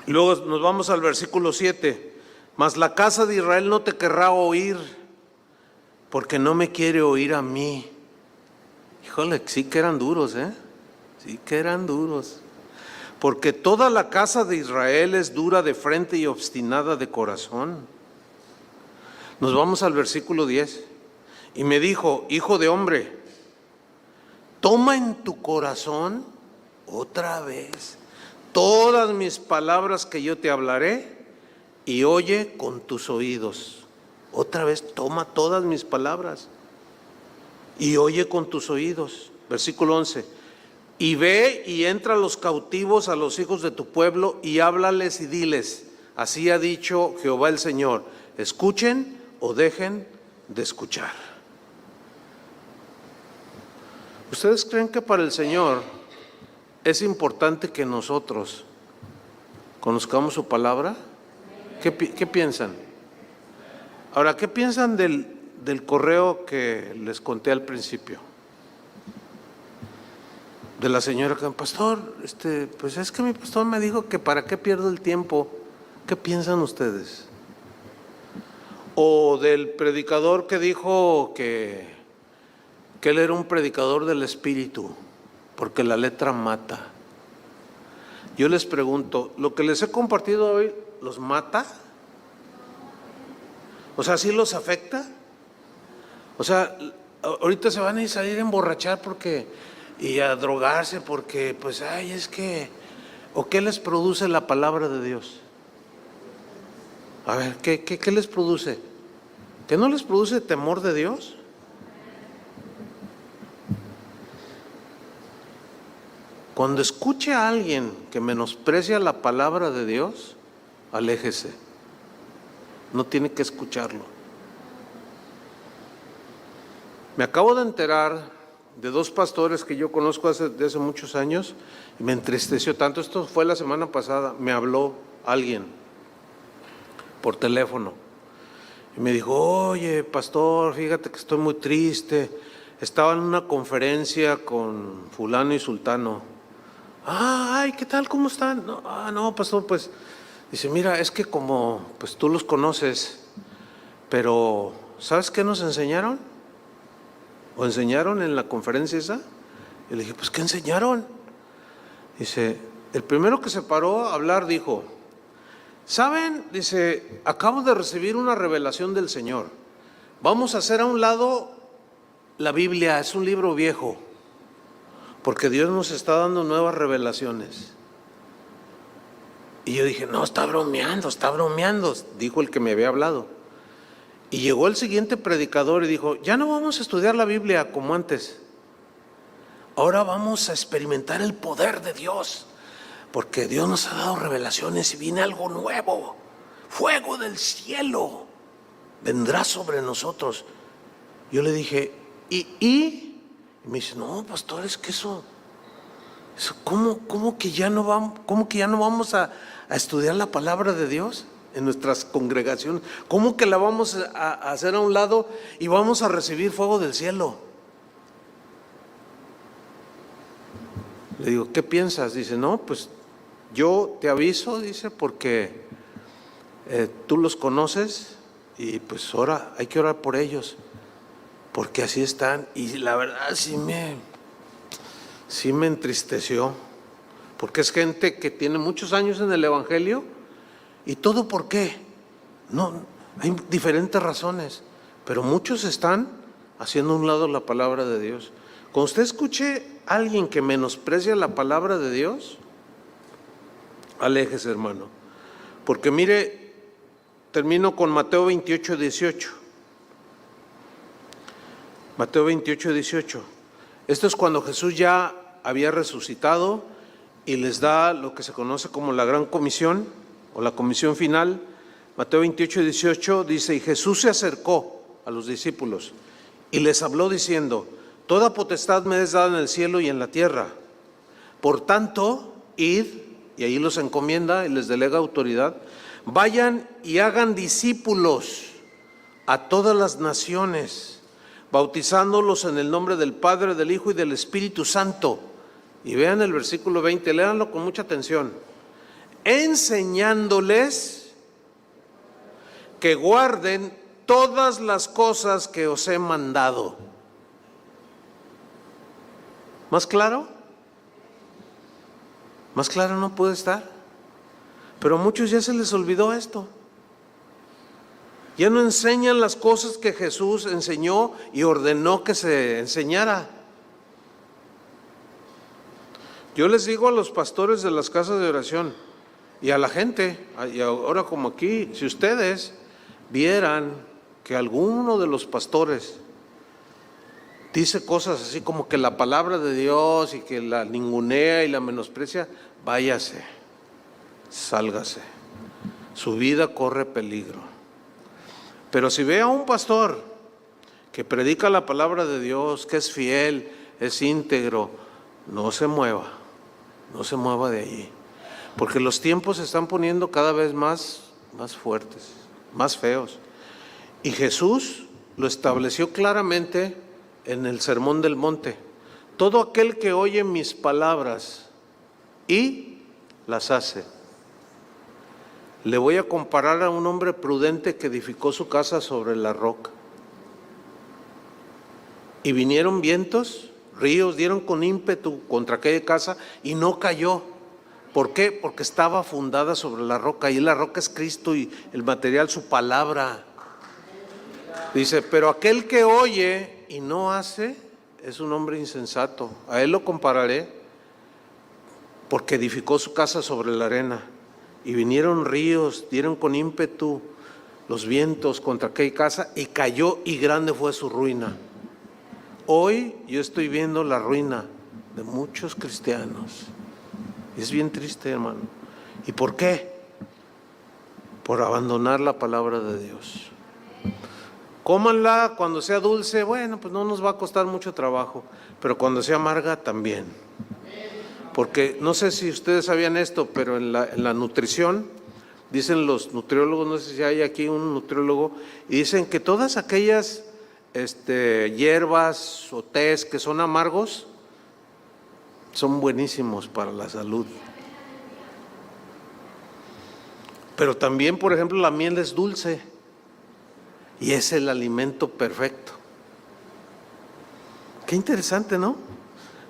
Y luego nos vamos al versículo 7. Mas la casa de Israel no te querrá oír, porque no me quiere oír a mí. Híjole, sí que eran duros, sí que eran duros. Porque toda la casa de Israel es dura de frente y obstinada de corazón. Nos vamos al versículo 10. Y me dijo, hijo de hombre, toma en tu corazón otra vez todas mis palabras que yo te hablaré y oye con tus oídos. Otra vez toma todas mis palabras y oye con tus oídos. Versículo 11. Y ve y entra a los cautivos, a los hijos de tu pueblo, y háblales y diles, así ha dicho Jehová el Señor, escuchen o dejen de escuchar. ¿Ustedes creen que para el Señor es importante que nosotros conozcamos su palabra? ¿Qué piensan? Ahora, ¿qué piensan del correo que les conté al principio? de la señora que, pastor, pues es que mi pastor me dijo que para qué pierdo el tiempo. ¿Qué piensan ustedes? O del predicador que dijo que él era un predicador del Espíritu, porque la letra mata. Yo les pregunto, ¿lo que les he compartido hoy los mata? O sea, ¿sí los afecta? O sea, ahorita se van a salir a emborrachar y a drogarse porque, pues, es que, ¿o qué les produce la palabra de Dios? A ver, ¿qué les produce? ¿Que no les produce temor de Dios? Cuando escuche a alguien que menosprecia la palabra de Dios, aléjese. No tiene que escucharlo. Me acabo de enterar de dos pastores que yo conozco de hace muchos años y me entristeció tanto. Esto fue la semana pasada. Me habló alguien por teléfono y me dijo: oye, pastor, fíjate que estoy muy triste. Estaba en una conferencia con fulano y sultano. Ay, ¿qué tal? ¿Cómo están? No, pastor, pues, dice, mira, es que como, pues tú los conoces, pero ¿sabes qué nos enseñaron? ¿O enseñaron en la conferencia esa? Y le dije, pues, ¿qué enseñaron? Dice, el primero que se paró a hablar dijo, ¿saben? Dice, acabo de recibir una revelación del Señor. Vamos a hacer a un lado la Biblia, es un libro viejo, porque Dios nos está dando nuevas revelaciones. Y yo dije, no, está bromeando, dijo el que me había hablado. Y llegó el siguiente predicador y dijo, ya no vamos a estudiar la Biblia como antes. Ahora vamos a experimentar el poder de Dios, porque Dios nos ha dado revelaciones y viene algo nuevo. Fuego del cielo vendrá sobre nosotros. Yo le dije, ¿y? Y me dice, no, pastor, es que eso ¿cómo que ya no vamos a estudiar la palabra de Dios en nuestras congregaciones? ¿Cómo que la vamos a hacer a un lado y vamos a recibir fuego del cielo? Le digo, ¿qué piensas? Dice, no, pues yo te aviso, dice, porque tú los conoces y pues ahora hay que orar por ellos, porque así están. Y la verdad sí me entristeció, porque es gente que tiene muchos años en el Evangelio. ¿Y todo por qué? No, hay diferentes razones, pero muchos están haciendo a un lado la palabra de Dios. Cuando usted escuche a alguien que menosprecia la palabra de Dios, aléjese, hermano. Porque mire, termino con Mateo 28, 18. Mateo 28, 18. Esto es cuando Jesús ya había resucitado y les da lo que se conoce como la gran comisión o la comisión final. Mateo 28, 18 dice, y Jesús se acercó a los discípulos y les habló diciendo, toda potestad me es dada en el cielo y en la tierra. Por tanto, id, y ahí los encomienda y les delega autoridad, vayan y hagan discípulos a todas las naciones, bautizándolos en el nombre del Padre, del Hijo y del Espíritu Santo. Y vean el versículo 20, léanlo con mucha atención. Enseñándoles que guarden todas las cosas que os he mandado. ¿Más claro? Más claro no puede estar. Pero a muchos ya se les olvidó esto. Ya no enseñan las cosas que Jesús enseñó y ordenó que se enseñara. Yo les digo a los pastores de las casas de oración y a la gente, y ahora como aquí, si ustedes vieran que alguno de los pastores dice cosas así como que la palabra de Dios y que la ningunea y la menosprecia, váyase, sálgase. Su vida corre peligro. Pero si ve a un pastor que predica la palabra de Dios, que es fiel, es íntegro, no se mueva de allí. Porque los tiempos se están poniendo cada vez más fuertes, más feos. Y Jesús lo estableció claramente en el Sermón del Monte, todo aquel que oye mis palabras y las hace. Le voy a comparar a un hombre prudente que edificó su casa sobre la roca. Y vinieron vientos, ríos, dieron con ímpetu contra aquella casa y no cayó. ¿Por qué? Porque estaba fundada sobre la roca, y la roca es Cristo y el material su palabra. Dice, pero aquel que oye y no hace es un hombre insensato. A él lo compararé, porque edificó su casa sobre la arena. Y vinieron ríos, dieron con ímpetu los vientos contra aquella casa y cayó, y grande fue su ruina. Hoy yo estoy viendo la ruina de muchos cristianos. Es bien triste, hermano. ¿Y por qué? Por abandonar la palabra de Dios. Cómanla cuando sea dulce, bueno, pues no nos va a costar mucho trabajo, pero cuando sea amarga también. Porque no sé si ustedes sabían esto, pero en la nutrición, dicen los nutriólogos, no sé si hay aquí un nutriólogo, y dicen que todas aquellas hierbas o tés que son amargos son buenísimos para la salud. Pero también, por ejemplo, la miel es dulce y es el alimento perfecto. Qué interesante, ¿no?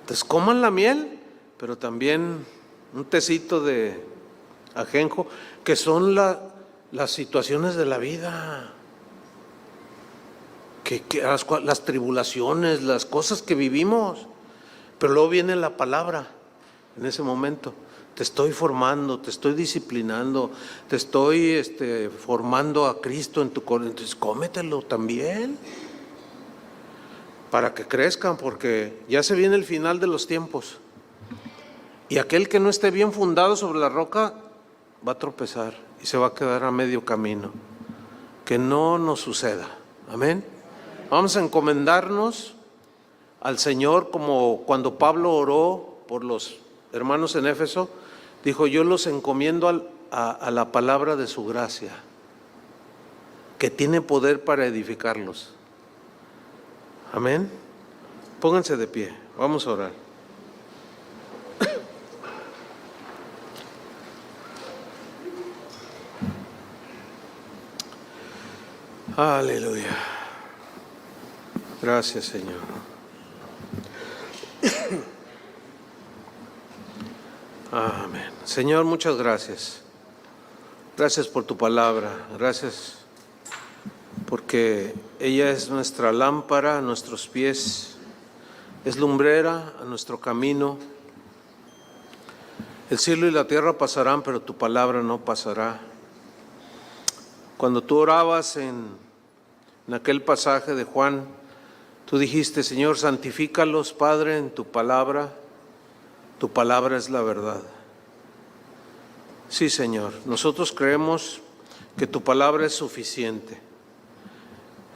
Entonces coman la miel, pero también un tecito de ajenjo, que son las situaciones de la vida, que las tribulaciones, las cosas que vivimos. Pero luego viene la palabra en ese momento. Te estoy formando, te estoy disciplinando, te estoy formando a Cristo en tu corazón. Entonces cómetelo también, para que crezcan, porque ya se viene el final de los tiempos. Y aquel que no esté bien fundado sobre la roca va a tropezar y se va a quedar a medio camino. Que no nos suceda. Amén. Vamos a encomendarnos al Señor, como cuando Pablo oró por los hermanos en Éfeso, dijo: yo los encomiendo a la palabra de su gracia, que tiene poder para edificarlos. Amén. Pónganse de pie, vamos a orar. Aleluya. Gracias, Señor. Amén. Señor, muchas gracias. Gracias por tu palabra. Gracias porque ella es nuestra lámpara a nuestros pies, es lumbrera a nuestro camino. El cielo y la tierra pasarán, pero tu palabra no pasará. Cuando tú orabas en aquel pasaje de Juan, tú dijiste: Señor, santifícalos, Padre, en tu palabra es la verdad. Sí, Señor, nosotros creemos que tu palabra es suficiente,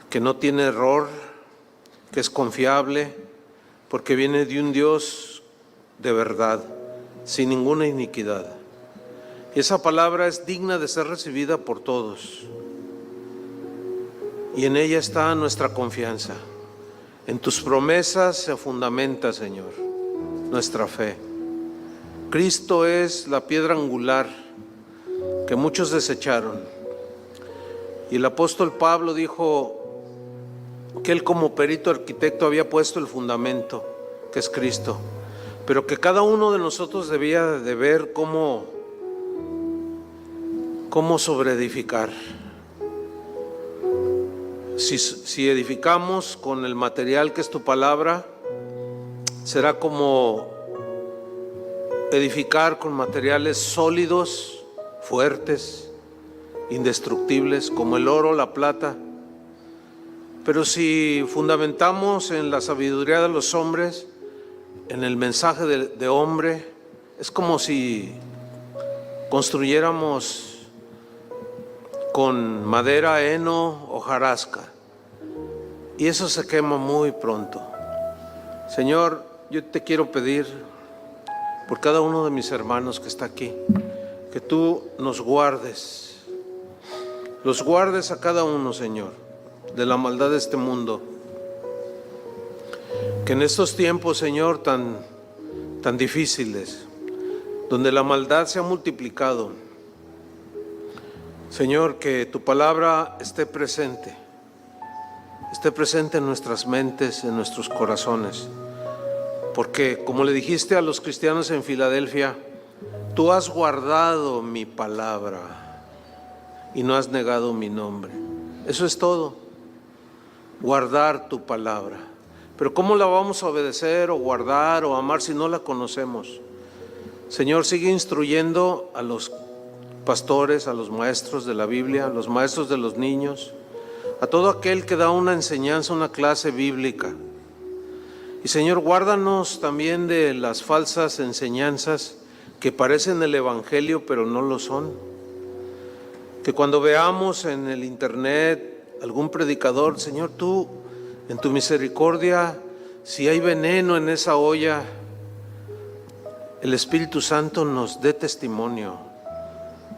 que no tiene error, que es confiable, porque viene de un Dios de verdad, sin ninguna iniquidad. Y esa palabra es digna de ser recibida por todos. Y en ella está nuestra confianza. En tus promesas se fundamenta, Señor, nuestra fe. Cristo es la piedra angular que muchos desecharon. Y el apóstol Pablo dijo que él, como perito arquitecto, había puesto el fundamento, que es Cristo, pero que cada uno de nosotros debía de ver cómo sobreedificar. Si edificamos con el material que es tu palabra, será como edificar con materiales sólidos, fuertes, indestructibles, como el oro, la plata. Pero si fundamentamos en la sabiduría de los hombres, en el mensaje de hombre, es como si construyéramos con madera, heno, hojarasca, y eso se quema muy pronto. Señor, yo te quiero pedir por cada uno de mis hermanos que está aquí, que tú nos guardes, los guardes a cada uno, Señor, de la maldad de este mundo. Que en estos tiempos, Señor, tan difíciles, donde la maldad se ha multiplicado, Señor, que tu palabra esté presente en nuestras mentes, en nuestros corazones. Porque, como le dijiste a los cristianos en Filadelfia, tú has guardado mi palabra y no has negado mi nombre. Eso es todo, guardar tu palabra. Pero ¿cómo la vamos a obedecer o guardar o amar si no la conocemos? Señor, sigue instruyendo a los pastores, a los maestros de la Biblia, a los maestros de los niños, a todo aquel que da una enseñanza, una clase bíblica. Y Señor, guárdanos también de las falsas enseñanzas que parecen el Evangelio pero no lo son. Que cuando veamos en el internet algún predicador, Señor, tú en tu misericordia, si hay veneno en esa olla, el Espíritu Santo nos dé testimonio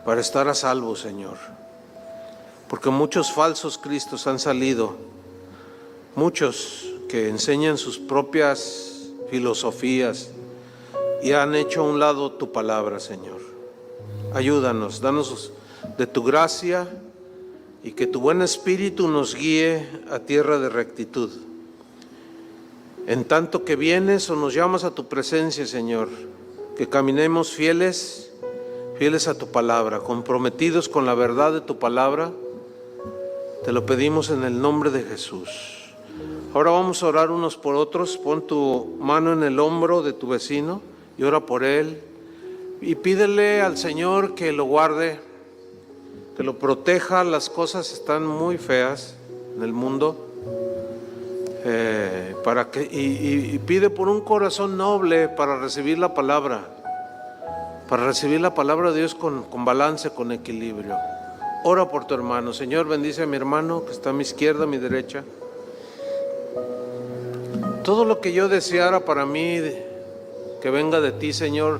para estar a salvo, Señor. Porque muchos falsos cristos han salido, muchos que enseñan sus propias filosofías y han hecho a un lado tu palabra, Señor. Ayúdanos, danos de tu gracia y que tu buen espíritu nos guíe a tierra de rectitud. En tanto que vienes o nos llamas a tu presencia, Señor, que caminemos fieles a tu palabra, comprometidos con la verdad de tu palabra. Te lo pedimos en el nombre de Jesús. Ahora vamos a orar unos por otros. Pon tu mano en el hombro de tu vecino y ora por él. Y pídele al Señor que lo guarde, que lo proteja. Las cosas están muy feas en el mundo. Y pide por un corazón noble para recibir la palabra. Para recibir la palabra de Dios con balance, con equilibrio. Ora por tu hermano. Señor, bendice a mi hermano que está a mi izquierda, a mi derecha. Todo lo que yo deseara para mí, que venga de ti, Señor,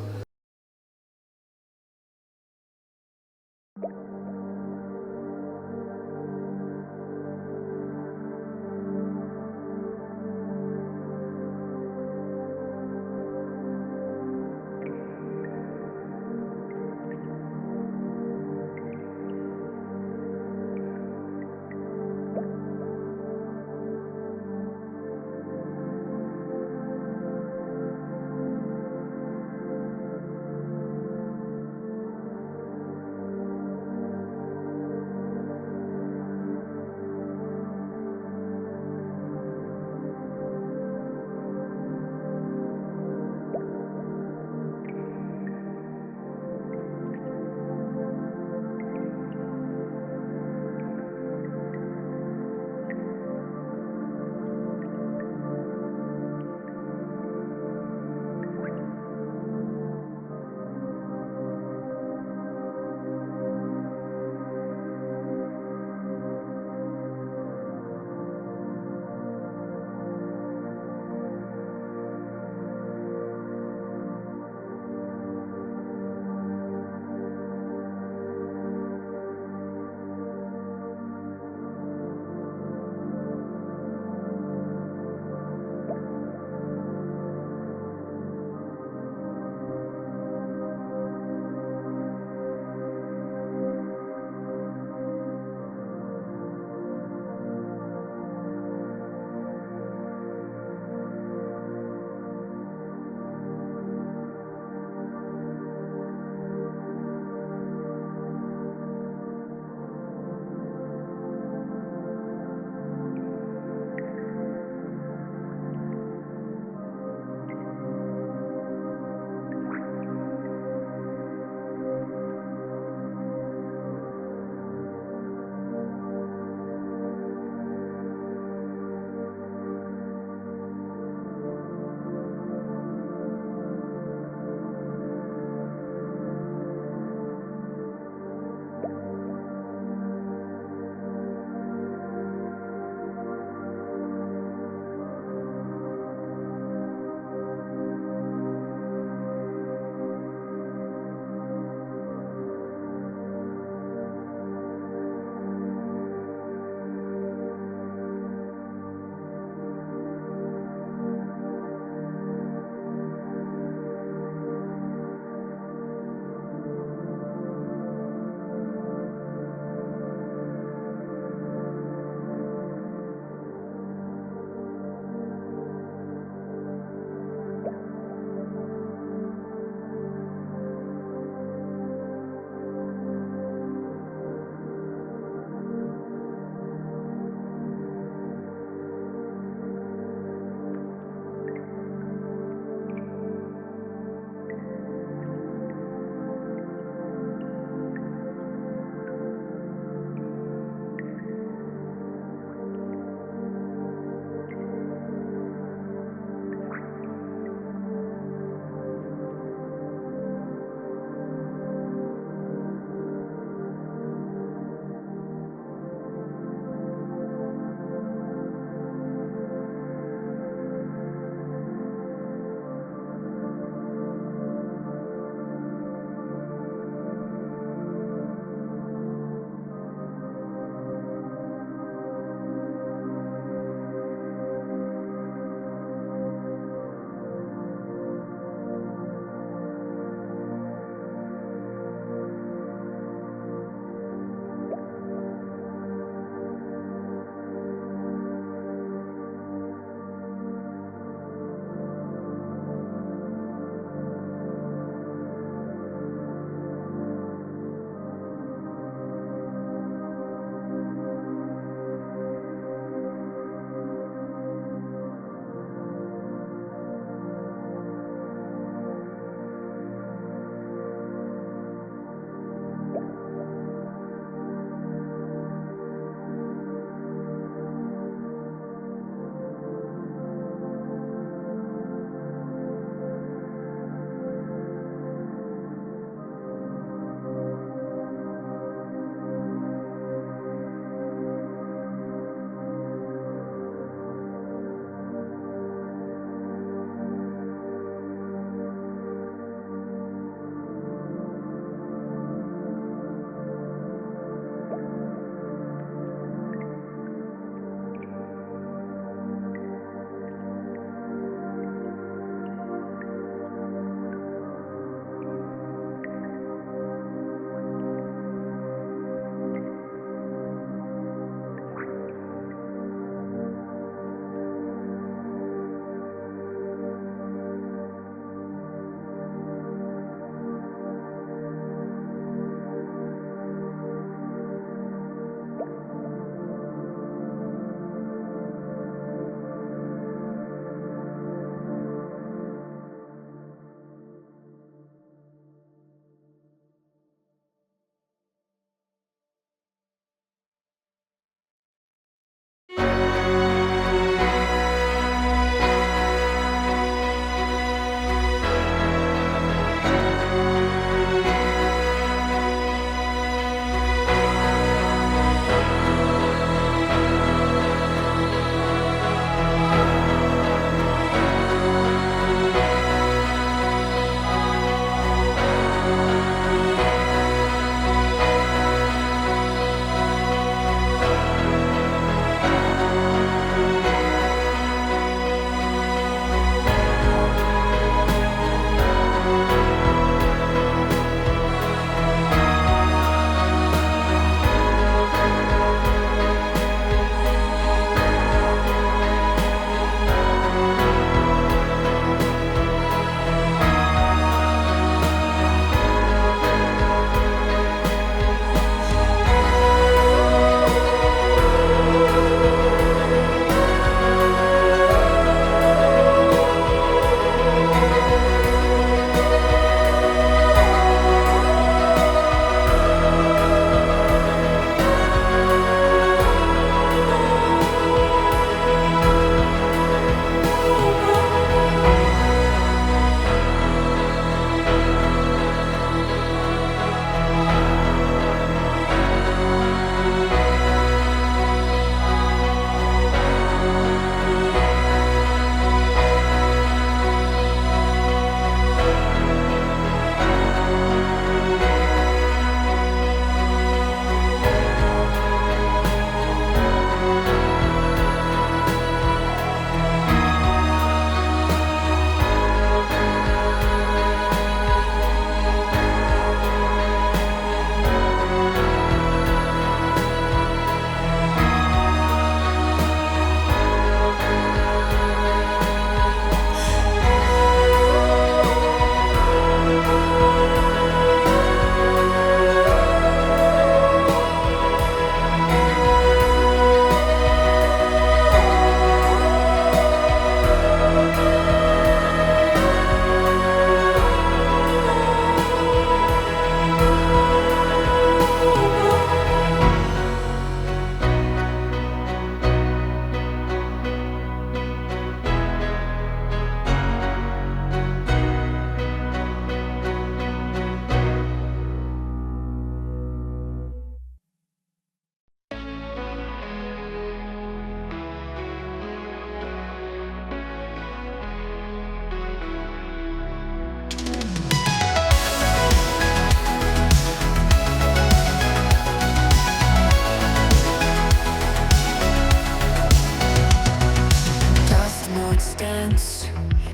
dance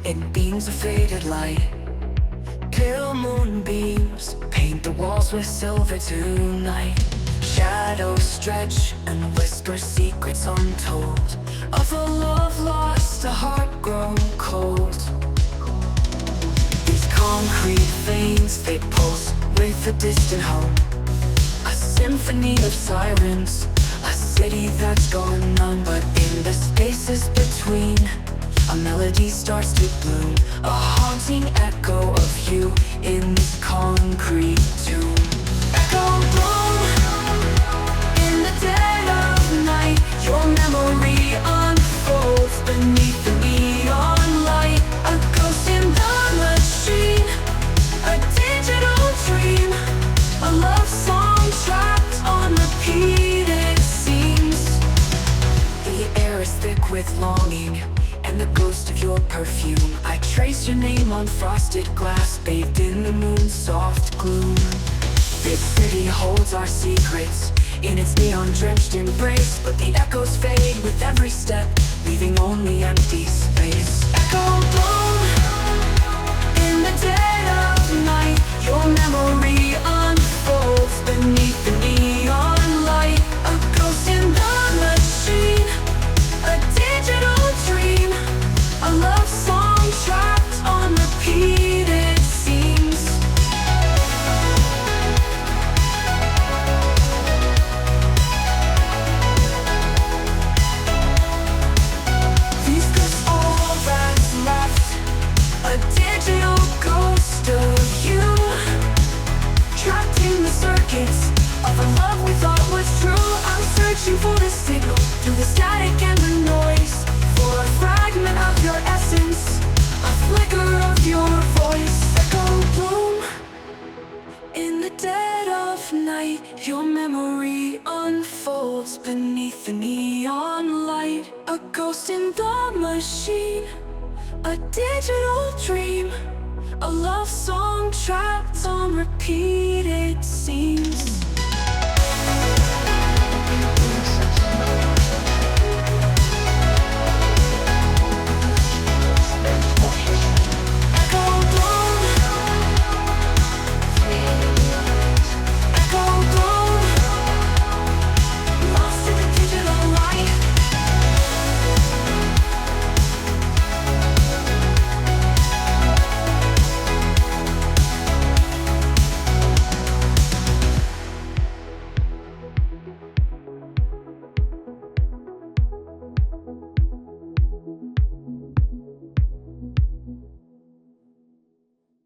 in beams of faded light. Pale moonbeams paint the walls with silver tonight. Shadows stretch and whisper secrets untold of a love lost, a heart grown cold. These concrete veins, they pulse with a distant hum, a symphony of sirens, a city that's gone numb. But in the spaces between, a melody starts to bloom, a haunting echo of you in this concrete tomb. Echo bloom in the dead of night. Your memory unfolds beneath the neon light. A ghost in the machine, a digital dream, a love song trapped on repeated scenes. The air is thick with longing and the ghost of your perfume. I trace your name on frosted glass, bathed in the moon's soft gloom. This city holds our secrets in its neon-drenched embrace, but the echoes fade with every step, leaving only empty space. Echo bloom in the dead of night. Your memory unfolds beneath the neon light. A ghost in the machine, a digital dream, a love song trapped on repeated scenes. These ghosts all that's left, a digital ghost of you, trapped in the circuits of a love we thought was true. I'm searching for the signal through the static and the noise, for a fragment of your essence, a flicker of your voice. Echo bloom in the dead of night. Your memory unfolds beneath the neon light. A ghost in the machine, a digital dream, a love song trapped on repeated scenes.